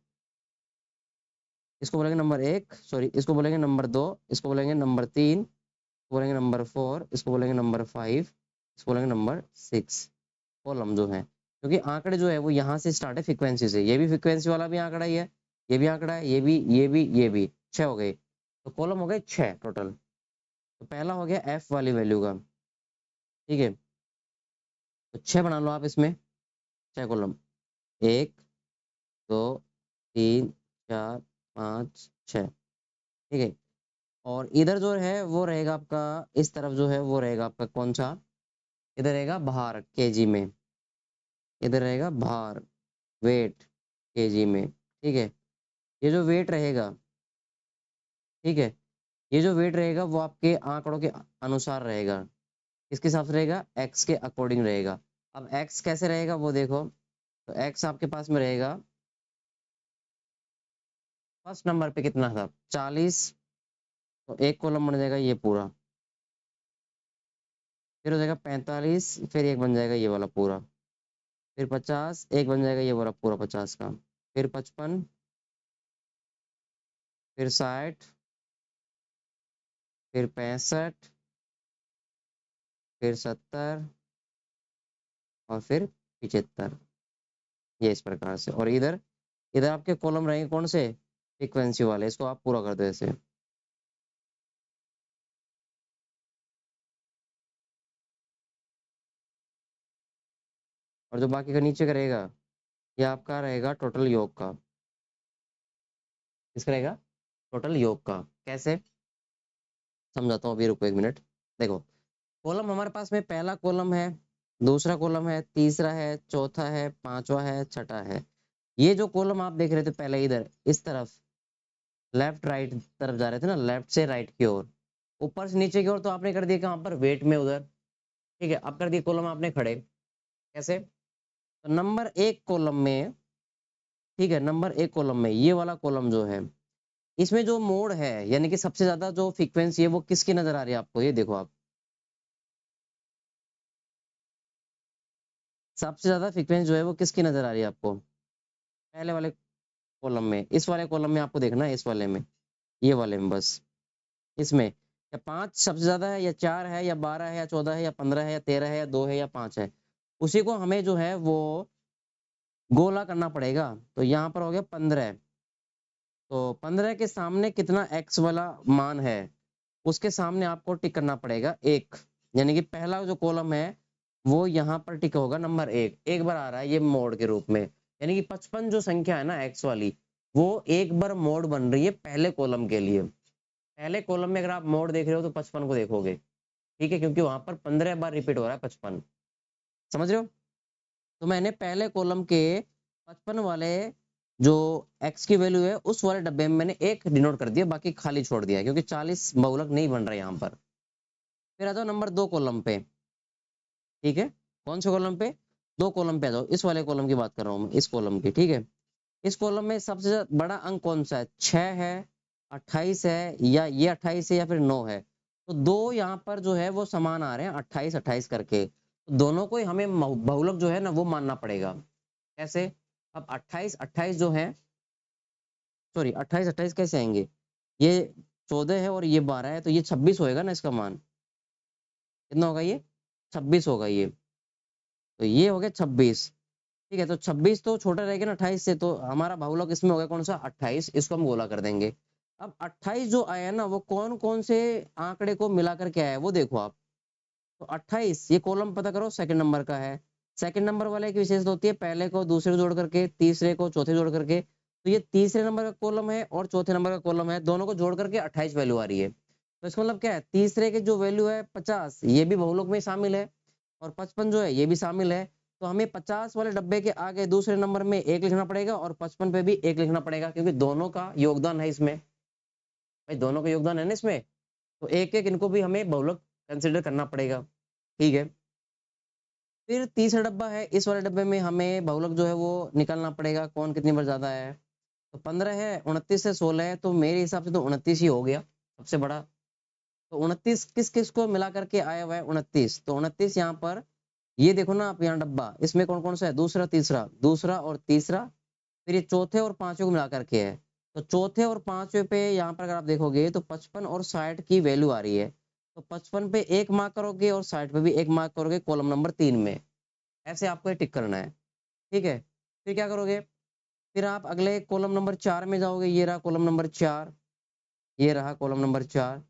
इसको बोलेंगे नंबर 1, सॉरी इसको बोलेंगे नंबर 2, इसको बोलेंगे नंबर 3, बोलेंगे नंबर 4, इसको बोलेंगे नंबर 5, इसको बोलेंगे नंबर 6। कॉलम जो है, क्योंकि आंकड़े जो है वो यहाँ से स्टार्ट है फ्रीक्वेंसी से, ये भी फ्रीक्वेंसी वाला भी आंकड़ा ही है, ये भी आंकड़ा है, ये भी 6 हो गए। तो कॉलम हो गए 6 टोटल। तो पहला हो गया एफ वाली वैल्यू का। ठीक है, तो 6 बना लो आप इसमें, 6 कॉलम, 1 2 3 4 5 6। ठीक है। और इधर जो है वो रहेगा आपका, इस तरफ जो है वो रहेगा आपका कौन सा, इधर रहेगा भार केजी में, इधर रहेगा भार, वेट केजी में। ठीक है, ये जो वेट रहेगा, ठीक है, ये जो वेट रहेगा वो आपके आंकड़ों के अनुसार रहेगा। किसके हिसाब से रहेगा, एक्स के अकॉर्डिंग रहेगा। अब एक्स कैसे रहेगा वो देखो, तो एक्स आपके पास में रहेगा, फर्स्ट नंबर पे कितना था, 40, तो एक कॉलम बन जाएगा ये पूरा। फिर हो जाएगा 45, फिर एक बन जाएगा ये वाला पूरा। फिर 50, एक बन जाएगा ये वाला पूरा 50 का। फिर 55, फिर 60, फिर 65, फिर 70 और फिर 75। ये इस प्रकार से। और इधर, इधर आपके कॉलम रहेंगे कौन से, फ्रीक्वेंसी वाले, इसको आप पूरा कर दो ऐसे। और जो बाकी का नीचे का रहेगा, ये आपका रहेगा टोटल योग का। किसका रहेगा, टोटल योग का। कैसे, समझाता हूँ अभी, रुको 1 मिनट। देखो, कॉलम हमारे पास में पहला कॉलम है, दूसरा कॉलम है, तीसरा है, चौथा है, पांचवा है, छठा है। ये जो कॉलम आप देख रहे थे पहले इधर इस तरफ, लेफ्ट राइट तरफ जा रहे थे ना, लेफ्ट से राइट की ओर, ऊपर से नीचे की ओर, तो आपने कर दिया कहाँ पर, वेट में उधर। ठीक है, अब कर दिए कॉलम आपने खड़े। कैसे, तो नंबर 1 कॉलम में, ठीक है, नंबर 1 कॉलम में ये वाला कॉलम जो है, इसमें जो मोड है, यानी कि सबसे ज्यादा जो फ्रीक्वेंसी है वो किसकी नजर आ रही है आपको, ये देखो आप, सबसे ज्यादा फ्रीक्वेंसी जो है वो किसकी नजर आ रही है आपको, पहले वाले कॉलम में, इस वाले कॉलम में आपको देखना है, इस वाले में, ये वाले में बस। इसमें या 5 सबसे ज्यादा है, या 4 है, या 12 है, या 14 है, या 15 है, या 13 है, या 2 है, या 5 है, उसी को हमें जो है वो गोला करना पड़ेगा। तो यहाँ पर हो गया 15, तो 15 के सामने कितना x वाला मान है उसके सामने आपको टिक करना पड़ेगा 1, यानी कि पहला जो कॉलम है वो यहाँ पर टिक होगा नंबर 1, एक बार आ रहा है ये मोड के रूप में, यानी कि 55 जो संख्या है ना x वाली वो एक बार मोड बन रही है पहले कॉलम के लिए। पहले कॉलम में अगर आप मोड देख रहे हो तो 55 को देखोगे, ठीक है, क्योंकि वहां पर 15 बार रिपीट हो रहा है 55, समझ रहे हो। तो मैंने पहले कॉलम के 55 वाले जो x की वैल्यू है उस वाले डब्बे में मैंने एक डिनोट कर दिया, बाकी खाली छोड़ दिया क्योंकि 40 बहुलक नहीं बन रहा है यहाँ पर। फिर आ जाओ नंबर 2 कॉलम पे, ठीक है, कौन से कॉलम पे, 2 कॉलम पे आ जाओ, इस वाले कॉलम की बात कर रहा हूँ मैं, इस कॉलम की, ठीक है। इस कॉलम में सबसे बड़ा अंक कौन सा है, 6 है, 28 है, या ये 28 है या फिर 9 है। तो दो यहाँ पर जो है वो समान आ रहे हैं 28 28 करके, तो दोनों को ही हमें बहुलक जो है ना वो मानना पड़ेगा। कैसे, अब 28 28 जो है, सॉरी 28 28 कैसे आएंगे, ये 14 है और ये 12 है, तो ये 26 होएगा ना इसका मान, कितना होगा ये, 26 होगा ये, तो ये हो गया 26, ठीक है। तो 26 तो छोटा रहेगा ना 28 से, तो हमारा बहुलक इसमें हो गया कौन सा, 28, इसको हम गोला कर देंगे। अब 28 जो आया ना वो कौन कौन से आंकड़े को मिला करके आया है वो देखो आप। तो 28 ये कॉलम पता करो सेकंड नंबर का है, सेकंड नंबर वाले की विशेषता होती है पहले को दूसरे को जोड़ करके, तीसरे को चौथे जोड़ करके, तो ये तीसरे नंबर का कॉलम है और चौथे नंबर का कॉलम है, दोनों को जोड़ करके 28 वैल्यू आ रही है। तो इसका मतलब क्या है, तीसरे के जो वैल्यू है 50 ये भी बहुलक में शामिल है, और 55 जो है ये भी शामिल है। तो हमें 50 वाले डब्बे के आगे दूसरे नंबर में 1 लिखना पड़ेगा और 55 पे भी 1 लिखना पड़ेगा, क्योंकि दोनों का योगदान है इसमें, भाई दोनों का योगदान है ना इसमें, तो एक एक इनको भी हमें बहुलक कंसिडर करना पड़ेगा, ठीक है। फिर तीसरा डब्बा है, इस वाले डब्बे में हमें बहुलक जो है वो निकालना पड़ेगा कौन कितनी बार ज्यादा है। तो 15 है, 29 से 16 है, तो मेरे हिसाब से तो 29 ही हो गया सबसे बड़ा। तो 29 किस किस को मिला करके आया हुआ है 29, तो 29 यहाँ पर ये देखो ना आप, यहाँ डब्बा इसमें कौन कौन सा है, दूसरा तीसरा, दूसरा और तीसरा, फिर ये चौथे और पांचवे को मिला करके है। तो चौथे और पांचवे पे यहाँ पर अगर आप देखोगे तो 55 और 60 की वैल्यू आ रही है, तो 55 पे 1 मार्क करोगे और 60 पे भी 1 मार्क करोगे कॉलम नंबर 3 में, ऐसे आपको ये टिक करना है, ठीक है। फिर क्या करोगे, फिर आप अगले कॉलम नंबर 4 में जाओगे, ये रहा कॉलम नंबर 4, ये रहा कॉलम नंबर 4।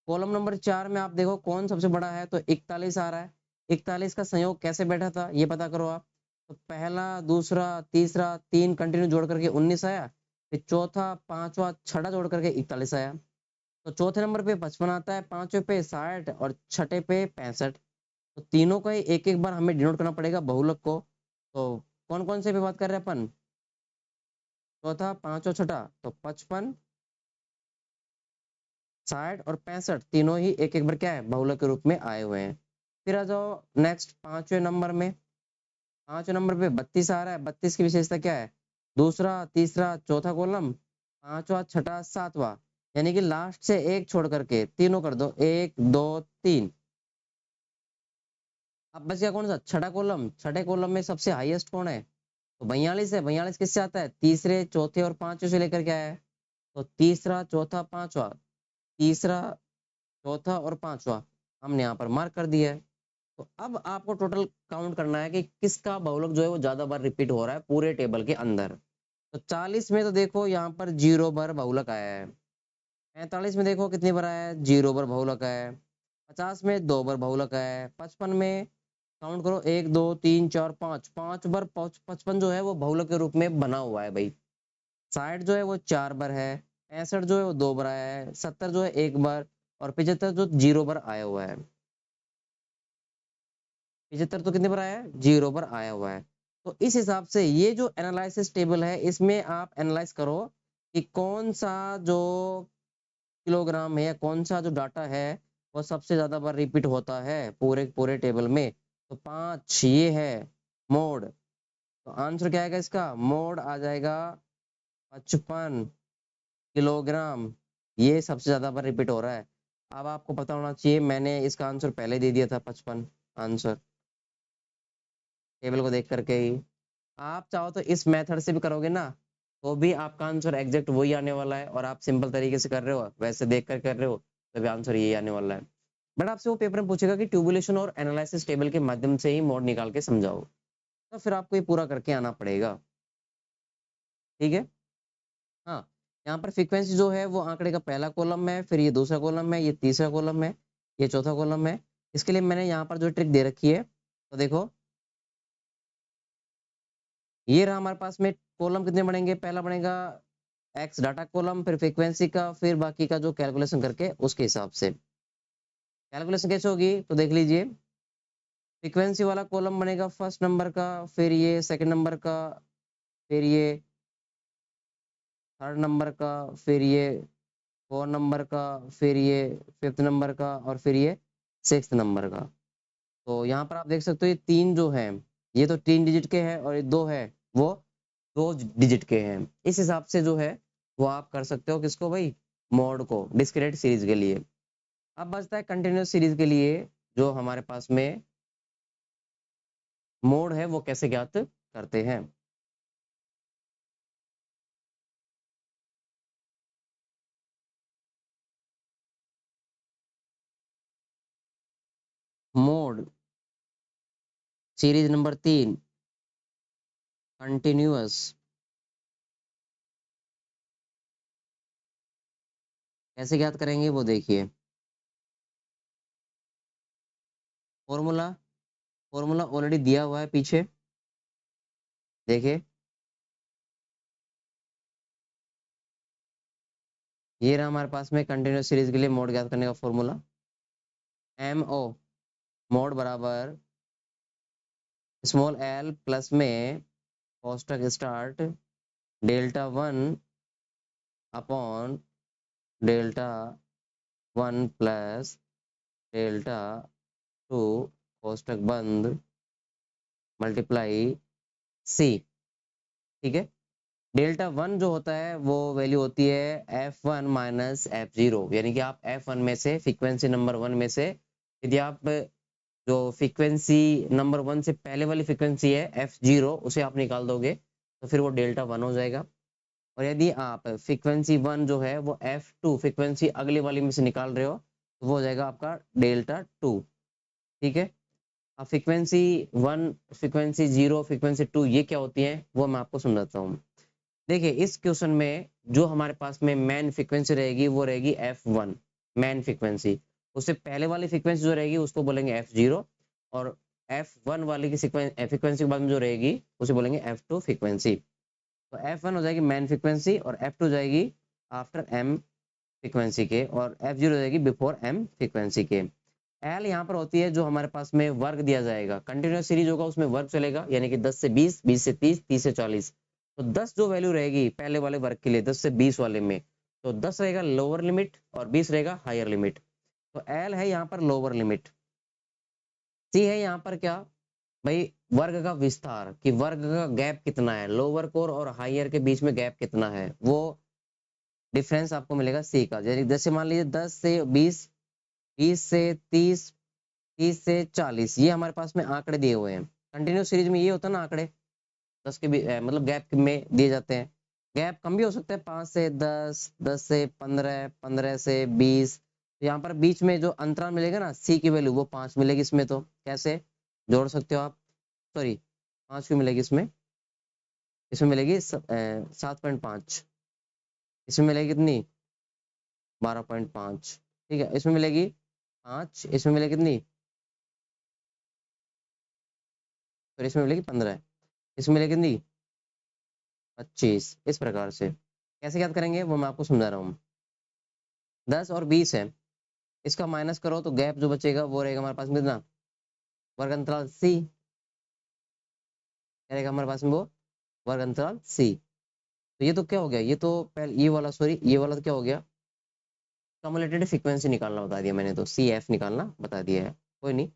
कॉलम नंबर 4 में आप देखो कौन सबसे बड़ा है, तो 41 आ रहा है। 41 का संयोग कैसे बैठा था ये पता करो आप। तो पहला दूसरा तीसरा 3 कंटिन्यू जोड़ करके 19 आया, फिर चौथा पांचवा छठा जोड़ करके 41 आया। तो चौथे नंबर पे 55 आता है, पांचवे पे 60 और छठे पे 65। तो तीनों का ही एक एक बार हमें डिनोट करना पड़ेगा बहुलक को। तो कौन कौन से पे बात कर रहे हैं अपन, चौथा पांचवा छठा, तो 55 60 और 65 तीनों ही एक एक बार क्या है बहुलक के रूप में आए हुए हैं। फिर आ जाओ नेक्स्ट पांचवें नंबर में, पांचवें नंबर पे 32 आ रहा है, 32 की विशेषता क्या है, दूसरा तीसरा चौथा कॉलम, पांचवा छठा सातवां, यानी कि लास्ट से एक छोड़ करके तीनों कर दो, 1 2 3। अब बच गया कौन सा, छठा कॉलम, छठे कॉलम में सबसे हाईएस्ट कौन है, तो 42 है, 42 किससे आता है, तीसरे चौथे और पांचवे से लेकर के आया है। तो तीसरा चौथा पांचवा, तीसरा चौथा और पांचवा हमने यहाँ पर मार्क कर दिया है। तो अब आपको टोटल काउंट करना है कि किसका बहुलक जो है वो ज्यादा बार रिपीट हो रहा है पूरे टेबल के अंदर। तो 40 में तो देखो यहाँ पर 0 बार बहुलक आया है, 45 में देखो कितनी बार आया है, 0 बार बहुलक आया है, 50 में 2 बार बहुलक आया है, 55 में काउंट करो 1 2 3 4 5, 5 बार 55 जो है वो बहुलक के रूप में बना हुआ है भाई। 60 जो है वो 4 बार है, 65 जो है वो 2 बार आया है, 70 जो है 1 बार, और 75 जो 0 बार आया हुआ है। 75 तो कितने बार आया है, 0 बार आया हुआ है। तो इस हिसाब से ये जो एनालिसिस टेबल है इसमें आप एनालाइज करो कि कौन सा जो किलोग्राम है या कौन सा जो डाटा है वो सबसे ज्यादा बार रिपीट होता है पूरे पूरे टेबल में। तो 5 ये है मोड, तो आंसर क्या आएगा इसका, मोड आ जाएगा 55 किलोग्राम, ये सबसे ज्यादा बार रिपीट हो रहा है। अब आपको पता होना चाहिए मैंने इसका आंसर पहले दे दिया था 55 आंसर, टेबल को देख करके ही। आप चाहो तो इस मेथड से भी करोगे ना तो भी आपका आंसर एग्जैक्ट वही आने वाला है, और आप सिंपल तरीके से कर रहे हो वैसे देख कर कर रहे हो तो भी आंसर यही आने वाला है। बट आपसे वो पेपर में पूछेगा कि ट्यूबुलेशन और एनालिसिस टेबल के माध्यम से ही मोड निकाल के समझाओ, तो फिर आपको ये पूरा करके आना पड़ेगा, ठीक है। हाँ, यहाँ पर फ्रीक्वेंसी जो है वो आंकड़े का पहला कॉलम है, फिर ये दूसरा कॉलम है, ये तीसरा कॉलम है, ये चौथा कॉलम है। इसके लिए मैंने यहाँ पर जो ट्रिक दे रखी है, तो देखो ये रहा हमारे पास में कॉलम कितने बनेंगे, पहला बनेगा एक्स डाटा कॉलम, फिर फ्रीक्वेंसी का, फिर बाकी का जो कैलकुलेशन करके उसके हिसाब से। कैलकुलेशन कैसे होगी तो देख लीजिए, फ्रीक्वेंसी वाला कॉलम बनेगा फर्स्ट नंबर का, फिर ये सेकंड नंबर का, फिर ये थर्ड नंबर का, फिर ये फोर नंबर का, फिर ये फिफ्थ नंबर का, और फिर ये सिक्स्थ नंबर का। तो यहाँ पर आप देख सकते हो ये तीन जो है, ये तो 3 डिजिट के हैं, और ये दो है वो 2 डिजिट के हैं। इस हिसाब से जो है वो आप कर सकते हो किसको भाई, मॉड को, डिस्क्रीट सीरीज के लिए। अब बचता है कंटिन्यूस सीरीज के लिए, जो हमारे पास में मोड है वो कैसे ज्ञात करते हैं। मोड सीरीज नंबर 3 कंटिन्यूअस, कैसे ज्ञात करेंगे वो देखिए। फॉर्मूला, फॉर्मूला ऑलरेडी दिया हुआ है पीछे, देखिए ये रहा हमारे पास में कंटिन्यूअस सीरीज के लिए मोड ज्ञात करने का फॉर्मूला। एम ओ मोड बराबर स्मॉल एल प्लस में कोष्टक start delta 1 upon delta 1 plus delta 2 कोष्टक बंद मल्टीप्लाई सी। ठीक है, डेल्टा 1 जो होता है वो वैल्यू होती है F1 माइनस F0, यानी कि आप F1 में से, फ्रीक्वेंसी नंबर 1 में से, यदि आप जो फ्रीक्वेंसी नंबर 1 से पहले वाली फ्रीक्वेंसी है F0 उसे आप निकाल दोगे तो फिर वो डेल्टा 1 हो जाएगा। और यदि आप फ्रीक्वेंसी 1 जो है वो F2 फ्रीक्वेंसी अगले वाली में से निकाल रहे हो तो वो हो जाएगा आपका डेल्टा 2। ठीक है, अब फ्रीक्वेंसी 1, फ्रीक्वेंसी 0, फ्रीक्वेंसी 2 ये क्या होती है वो मैं आपको समझाता हूँ। देखिए इस क्वेश्चन में जो हमारे पास में मेन फ्रीक्वेंसी रहेगी वो रहेगी F1 मेन फ्रीक्वेंसी। उससे पहले वाली फ्रीक्वेंसी जो रहेगी उसको बोलेंगे F0, और F1 वाली की फ्रीक्वेंसी के बाद में जो रहेगी उसे बोलेंगे F2 फ्रीक्वेंसी। तो F1 हो जाएगी मेन फ्रीक्वेंसी, और F2 जाएगी आफ्टर M फ्रीक्वेंसी के, और F0 हो जाएगी बिफोर M फ्रीक्वेंसी के। एल यहाँ पर होती है जो हमारे पास में वर्ग दिया जाएगा, कंटिन्यूस सीरीज होगा उसमें वर्ग चलेगा, यानी कि 10 से 20, 20 से 30, 30 से 40। तो 10 जो वैल्यू रहेगी पहले वाले वर्ग के लिए 10 से 20 वाले में, तो 10 रहेगा लोअर लिमिट और 20 रहेगा हायर लिमिट। तो एल है यहाँ पर लोअर लिमिट, सी है यहाँ पर क्या भाई, वर्ग का विस्तार, कि वर्ग का गैप कितना है, लोअर कोर और हायर के बीच में गैप कितना है, वो डिफरेंस आपको मिलेगा सी का। जैसे मान लीजिए 10 से 20, 20 से 30, 30 से 40, ये हमारे पास में आंकड़े दिए हुए हैं। कंटिन्यूस सीरीज में ये होता है ना आंकड़े 10 के भी मतलब गैप में दिए जाते हैं। गैप कम भी हो सकता है, 5 से 10, 10 से 15, 15 से 20। तो यहाँ पर बीच में जो अंतराल मिलेगा ना सी की वैल्यू वो 5 मिलेगी इसमें। तो कैसे जोड़ सकते हो आप, सॉरी 5 क्यों मिलेगी इसमें, इसमें मिलेगी 7.5, इसमें मिलेगी कितनी 12.5। ठीक है, इसमें मिलेगी 5, इसमें मिलेगी कितनी, फिर इसमें मिलेगी 15, इसमें मिलेगी कितनी 25। इस प्रकार से कैसे याद करेंगे वो मैं आपको समझा रहा हूँ। 10 और 20 है, इसका माइनस करो तो गैप जो बचेगा वो रहेगा हमारे पास में कितना, वर्ग अंतराल सी रहेगा हमारे पास में, वो वर्ग अंतराल सी। तो ये तो क्या हो गया, ये तो पहले ये वाला, सॉरी ये वाला तो क्या हो गया, कम्युलेटेड फ्रीक्वेंसी निकालना बता दिया मैंने, तो सी एफ निकालना बता दिया है। कोई नहीं,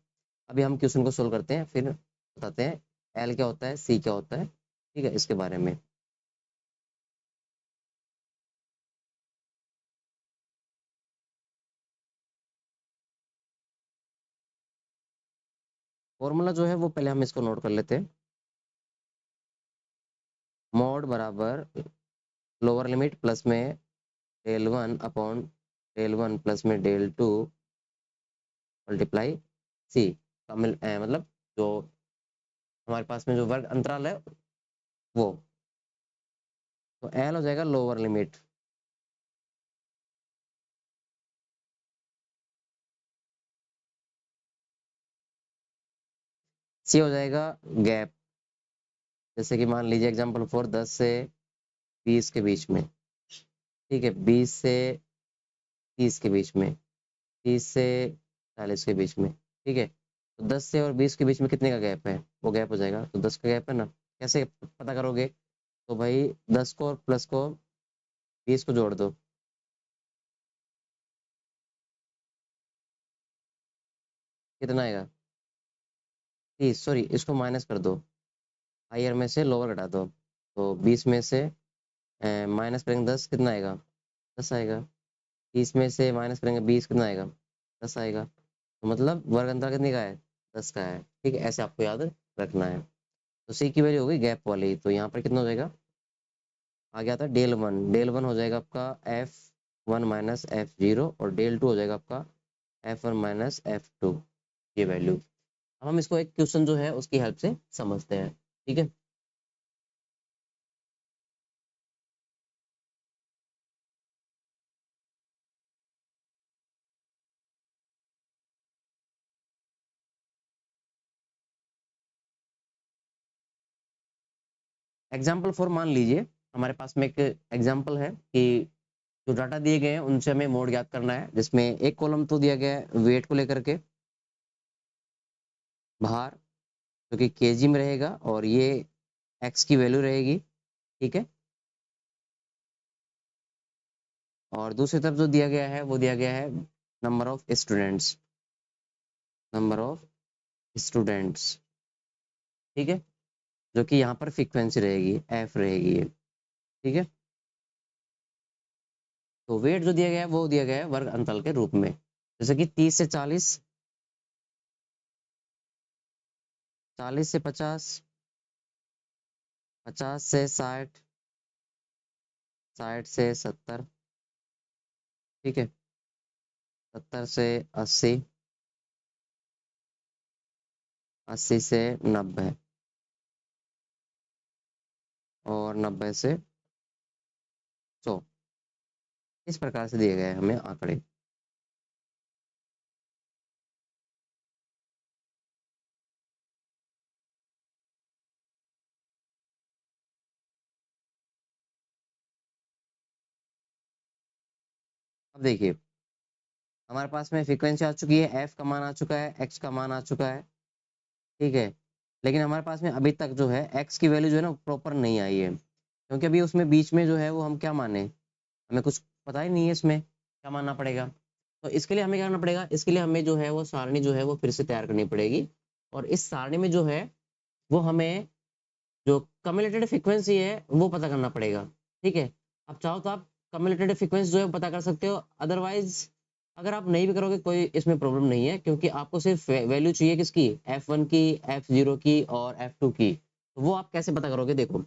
अभी हम क्वेश्चन को सोल्व करते हैं फिर बताते हैं एल क्या होता है, सी क्या होता है, ठीक है, इसके बारे में। फॉर्मूला जो है वो पहले हम इसको नोट कर लेते हैं। मॉड बराबर लोअर लिमिट प्लस में डेल 1 अपॉन डेल 1 प्लस में डेल 2 मल्टीप्लाई सी, मतलब जो हमारे पास में जो वर्ग अंतराल है वो, तो एल हो जाएगा लोअर लिमिट, सी हो जाएगा गैप, जैसे कि मान लीजिए एग्जाम्पल 4 10 से 20 के बीच में, ठीक है, 20 से 30 के बीच में, 30 से 40 के बीच में, ठीक है। तो 10 से और 20 के बीच में कितने का गैप है, वो गैप हो जाएगा, तो 10 का गैप है ना। कैसे पता करोगे, तो भाई 10 को और प्लस को 20 को जोड़ दो, कितना आएगा 30, सॉरी इसको माइनस कर दो, हायर में से लोअर घटा दो, तो 20 में से माइनस करेंगे 10, कितना आएगा 10 आएगा। 30 में से माइनस करेंगे 20, कितना आएगा 10 आएगा। तो मतलब वर्ग अंतर कितने का है, 10 का है, ठीक है। ऐसे आपको याद रखना है। तो सी की वैल्यू हो गई गैप वाली, तो यहाँ पर कितना हो जाएगा, आ गया था डेल वन हो जाएगा आपका F1 माइनस F0, और डेल टू हो जाएगा आपका F1 माइनस F2, ये वैल्यू। अब हम इसको एक क्वेश्चन जो है उसकी हेल्प से समझते हैं, ठीक है। एग्जाम्पल फॉर मान लीजिए, हमारे पास में एक एग्जाम्पल है कि जो डाटा दिए गए हैं उनसे हमें मोड ज्ञात करना है, जिसमें एक कॉलम तो दिया गया है वेट को लेकर के, भार जो कि केजी में रहेगा, और ये एक्स की वैल्यू रहेगी, ठीक है। और दूसरी तरफ जो दिया गया है वो दिया गया है number of students, number of students, ठीक है, जो कि यहाँ पर फ्रीक्वेंसी रहेगी, एफ रहेगी ये, ठीक है। तो वेट जो दिया गया है वो दिया गया है वर्ग अंतराल के रूप में, जैसे कि 30 से 40, 40 से 50, 50 से 60, 60 से 70, ठीक है, 70 से 80, 80 से 90, और 90 से 100। इस प्रकार से दिए गए हैं हमें आंकड़े। अब देखिए, हमारे पास में फ्रीक्वेंसी आ चुकी है, एफ का मान आ चुका है, एक्स का मान आ चुका है, ठीक है। लेकिन हमारे पास में अभी तक जो है एक्स की वैल्यू जो है ना प्रॉपर नहीं आई है, क्योंकि अभी उसमें बीच में जो है वो हम क्या माने, हमें कुछ पता ही नहीं है इसमें क्या मानना पड़ेगा। तो इसके लिए हमें क्या करना पड़ेगा, इसके लिए हमें जो है वो सारणी जो है वो फिर से तैयार करनी पड़ेगी, और इस सारणी में जो है वो हमें जो कम्युलेटेड फ्रीक्वेंसी है वो पता करना पड़ेगा, ठीक है। आप चाहो तो आप कम्युलेटेड फ्रीक्वेंसी जो है पता कर सकते हो, अदरवाइज अगर आप नहीं भी करोगे कोई इसमें प्रॉब्लम नहीं है, क्योंकि आपको सिर्फ वैल्यू चाहिए किसकी, F1 की, F0 की और F2 की। तो वो आप कैसे पता करोगे, देखो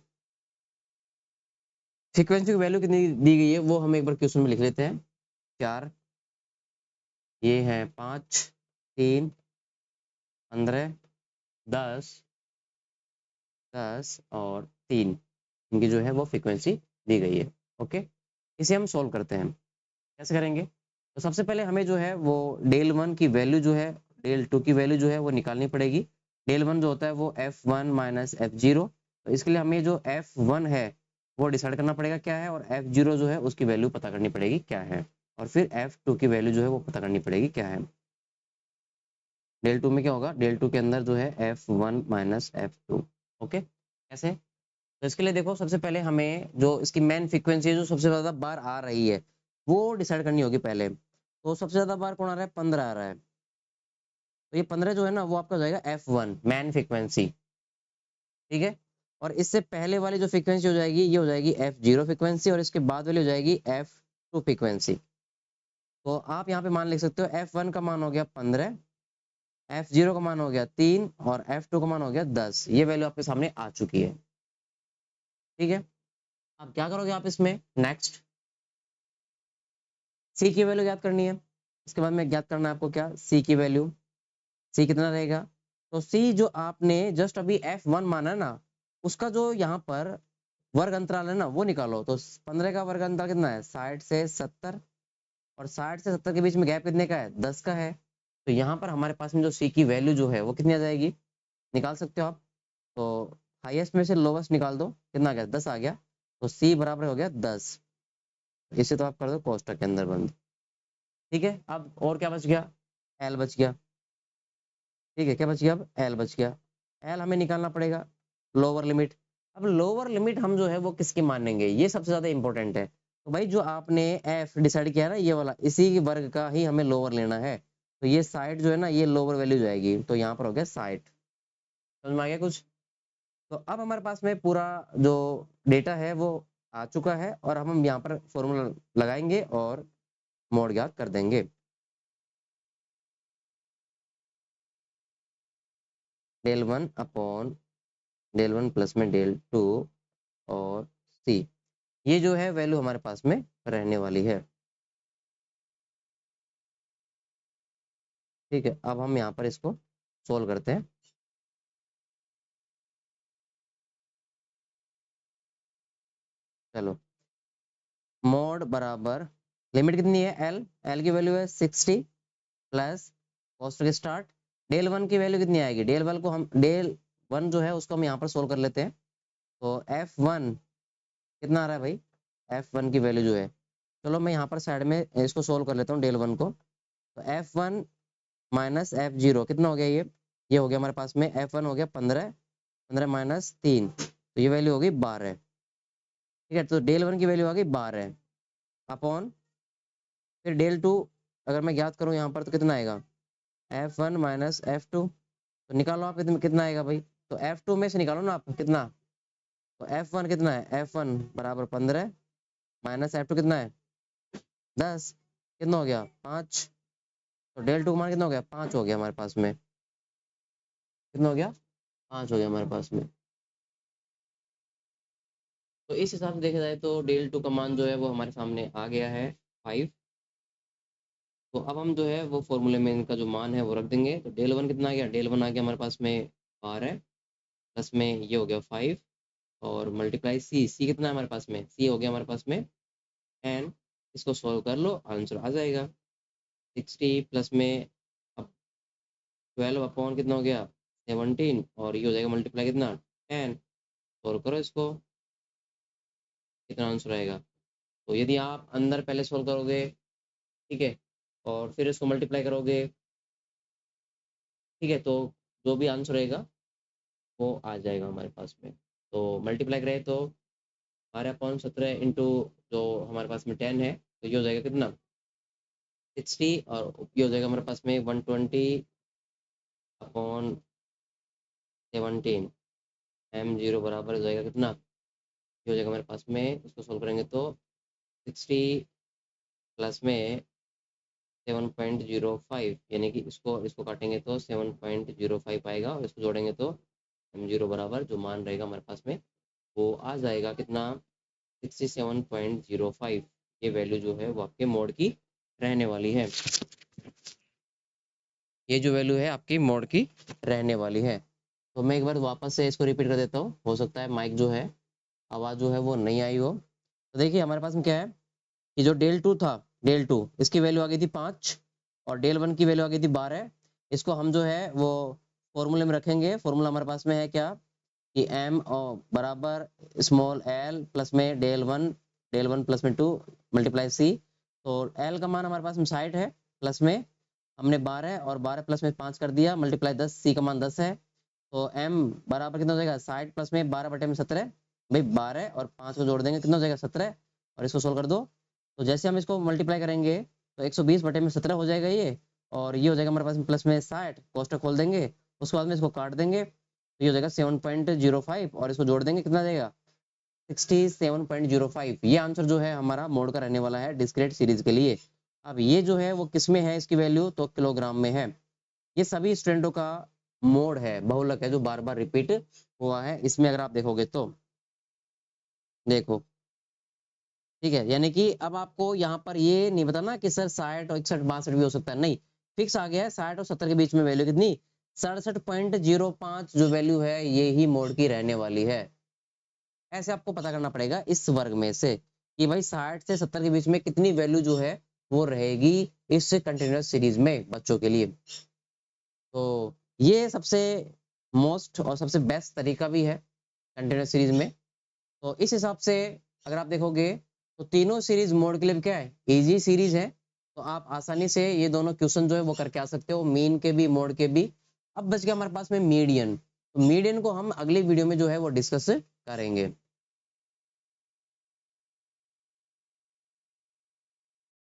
फ्रीक्वेंसी की वैल्यू कितनी दी गई है वो हम एक बार क्वेश्चन में लिख लेते हैं। 4, ये है 5, 3, 15, 10, 10 और 3, इनकी जो है वो फ्रीक्वेंसी दी गई है, ओके। इसे हम सोल्व करते हैं, कैसे करेंगे, तो सबसे पहले हमें जो है वो डेल वन की वैल्यू जो है, डेल टू की वैल्यू जो है वो निकालनी पड़ेगी। डेल वन जो होता है वो F1 माइनस F0, तो इसके लिए हमें जो F1 है वो डिसाइड करना पड़ेगा क्या है, और F0 जो है उसकी वैल्यू पता करनी पड़ेगी क्या है, और फिर F2 की वैल्यू जो है वो पता करनी पड़ेगी क्या है। डेल टू में क्या होगा, डेल टू के अंदर जो है F1 माइनस F2, ओके। कैसे, तो इसके लिए देखो सबसे पहले हमें जो इसकी मेन फ्रीक्वेंसी है जो सबसे ज्यादा बार आ रही है वो डिसाइड करनी होगी पहले। तो सबसे ज्यादा बार कौन आ रहा है, 15 आ रहा है, तो ये 15 जो है ना वो आपका हो जाएगा F1 मेन फ्रीक्वेंसी, ठीक है। और इससे पहले वाली जो फ्रीक्वेंसी हो जाएगी ये हो जाएगी F0 फ्रीक्वेंसी, और इसके बाद वाली हो जाएगी F2 फ्रीक्वेंसी। तो आप यहाँ पे मान लिख सकते हो F1 का मान हो गया 15, F0 का मान हो गया 3, और F2 का मान हो गया 10। ये वैल्यू आपके सामने आ चुकी है, ठीक है। अब क्या करोगे आप इसमें, नेक्स्ट सी की वैल्यू ज्ञात करनी है। इसके बाद में ज्ञात करना है आपको क्या, सी की वैल्यू, सी कितना रहेगा, तो सी जो आपने जस्ट अभी F1 माना ना, उसका जो यहाँ पर वर्ग अंतराल है ना वो निकालो। तो 15 का वर्ग अंतराल कितना है, 60 से 70, और 60 से 70 के बीच में गैप कितने का है, 10 का है। तो यहाँ पर हमारे पास में जो सी की वैल्यू जो है वो कितनी आ जाएगी, निकाल सकते हो आप। तो हाईएस्ट में से लोवेस्ट निकाल दो, कितना आ गया 10 आ गया, तो सी बराबर हो गया 10। इसे तो आप कर दो कोष्टक के अंदर बंद। ठीक है, अब और क्या बच गया, एल बच गया। ठीक है, क्या बच गया, अब एल बच गया। एल हमें निकालना पड़ेगा, लोअर लिमिट। अब लोअर लिमिट हम जो है वो किसकी मानेंगे, ये सबसे ज्यादा इंपॉर्टेंट है। तो भाई जो आपने एफ डिसाइड किया है ना ये वाला, इसी वर्ग का ही हमें लोअर लेना है। तो ये साइड जो है ना ये लोअर वैल्यू जाएगी, तो यहाँ पर हो गया साइड। समझ में आ गया कुछ। तो अब हमारे पास में पूरा जो डेटा है वो आ चुका है, और हम यहाँ पर फॉर्मूला लगाएंगे और मोड ज्ञात कर देंगे। Del one upon del one plus में डेल टू और सी, ये जो है वैल्यू हमारे पास में रहने वाली है। ठीक है, अब हम यहाँ पर इसको सोल्व करते हैं। चलो, मोड बराबर लिमिट कितनी है, एल, एल की वैल्यू है 60 प्लस कॉस्ट के स्टार्ट। डेल वन की वैल्यू कितनी आएगी, डेल वन को हम डेल वन जो है उसको हम यहाँ पर सोल्व कर लेते हैं। तो एफ वन कितना आ रहा है भाई, एफ वन की वैल्यू जो है, चलो मैं यहाँ पर साइड में इसको सोल्व कर लेता हूँ डेल वन को। तो F one minus F zero कितना हो गया, ये हो गया हमारे पास में एफ वन हो गया 15, 15 माइनस 3, तो ये वैल्यू हो गई 12। ठीक है, तो डेल वन की वैल्यू आ गई 12 अपॉन, फिर डेल टू अगर मैं ज्ञात करूँ यहाँ पर तो कितना आएगा, F one minus F two. तो निकालो आप कितना कितना आएगा भाई, तो एफ टू में से निकालो ना आप कितना। तो एफ वन कितना है, एफ वन बराबर 15 माइनस एफ टू कितना है 10, कितना हो गया 5। तो डेल टू का मान कितना हो गया 5 हो गया हमारे पास में, कितना हो गया 5 हो गया हमारे पास में। तो इस हिसाब से देखा जाए तो डेल टू का मान जो है वो हमारे सामने आ गया है 5। तो अब हम जो है वो फॉर्मूले में इनका जो मान है वो रख देंगे। तो डेल वन कितना आ गया, डेल वन आ गया हमारे पास में 12 प्लस में ये हो गया 5, और मल्टीप्लाई सी, सी कितना है हमारे पास में, सी हो गया हमारे पास में 10। इसको सॉल्व कर लो, आंसर आ जाएगा 60 प्लस में अब 12 अपॉन कितना हो गया 17, और ये हो जाएगा मल्टीप्लाई कितना 10। सॉल्व करो इसको, कितना आंसर आएगा। तो यदि आप अंदर पहले सॉल्व करोगे, ठीक है, और फिर इसको मल्टीप्लाई करोगे, ठीक है, तो जो भी आंसर रहेगा वो आ जाएगा हमारे पास में। तो मल्टीप्लाई करें तो 12/17 इंटू जो हमारे पास में 10 है, तो ये हो जाएगा कितना 60, और ये हो जाएगा हमारे पास में 120/17। एम जीरो बराबर हो जाएगा कितना, ये हो जाएगा हमारे पास में, इसको सोल्व करेंगे तो 60 प्लस में 7.05, यानी कि इसको इसको काटेंगे तो 7.05 आएगा, और इसको जोड़ेंगे तो एम जीरो बराबर जो मान रहेगा हमारे पास में वो आ जाएगा कितना 67.05। ये वैल्यू जो है वो आपके मोड की रहने वाली है, ये जो वैल्यू है आपकी मोड की रहने वाली है। तो मैं एक बार वापस से इसको रिपीट कर देता हूँ, हो सकता है माइक जो है आवाज़ जो है वो नहीं आई हो। तो देखिए हमारे पास में क्या है कि जो डेल टू था, डेल टू इसकी वैल्यू आ गई थी 5, और डेल वन की वैल्यू आ गई थी 12। इसको हम जो है वो फॉर्मूले में रखेंगे। फॉर्मूला हमारे पास में है क्या कि एम बराबर स्मॉल एल प्लस में डेल वन प्लस में 2 मल्टीप्लाई सी। तो एल का मान हमारे पास में 60 है, प्लस में हमने 12 और 12 प्लस में 5 कर दिया, मल्टीप्लाई 10, सी का मान 10 है। तो एम बराबर कितना हो जाएगा 60 प्लस में 12 बटे में 17, भाई 12 और 5 को जोड़ देंगे कितना हो जाएगा 17, और इसको सोल्व कर दो। तो जैसे हम इसको मल्टीप्लाई करेंगे तो 120 बटे में 17 हो जाएगा ये, और ये हो जाएगा हमारे पास में प्लस में 60, कोष्टक खोल देंगे, उसके बाद में इसको काट देंगे, तो ये हो जाएगा 7.05, और इसको जोड़ देंगे कितना आ जाएगा 67.05। ये आंसर जो है हमारा मोड का रहने वाला है डिस्क्रीट सीरीज के लिए। अब ये जो है वो किस में है इसकी वैल्यू, तो किलोग्राम में है। ये सभी स्टूडेंटों का मोड है, बहुलक है, जो बार बार रिपीट हुआ है इसमें, अगर आप देखोगे तो देखो। ठीक है, यानी कि अब आपको यहाँ पर ये नहीं बताना कि सर 60 और 61 62 भी हो सकता है, नहीं, फिक्स आ गया है 60 और 70 के बीच में वैल्यू कितनी 67.05 जो वैल्यू है ये ही मोड की रहने वाली है। ऐसे आपको पता करना पड़ेगा इस वर्ग में से कि भाई 60 से 70 के बीच में कितनी वैल्यू जो है वो रहेगी इस कंटिन्यूअस सीरीज में बच्चों के लिए। तो ये सबसे मोस्ट और सबसे बेस्ट तरीका भी है कंटिन्यूस सीरीज में। तो इस हिसाब से अगर आप देखोगे तो तीनों सीरीज मोड के लिए क्या है, इजी सीरीज है। तो आप आसानी से ये दोनों क्वेश्चन जो है वो करके आ सकते हो, मीन के भी मोड के भी। अब बच गया हमारे पास में मीडियन। तो मीडियन को हम अगली वीडियो में जो है वो डिस्कस करेंगे।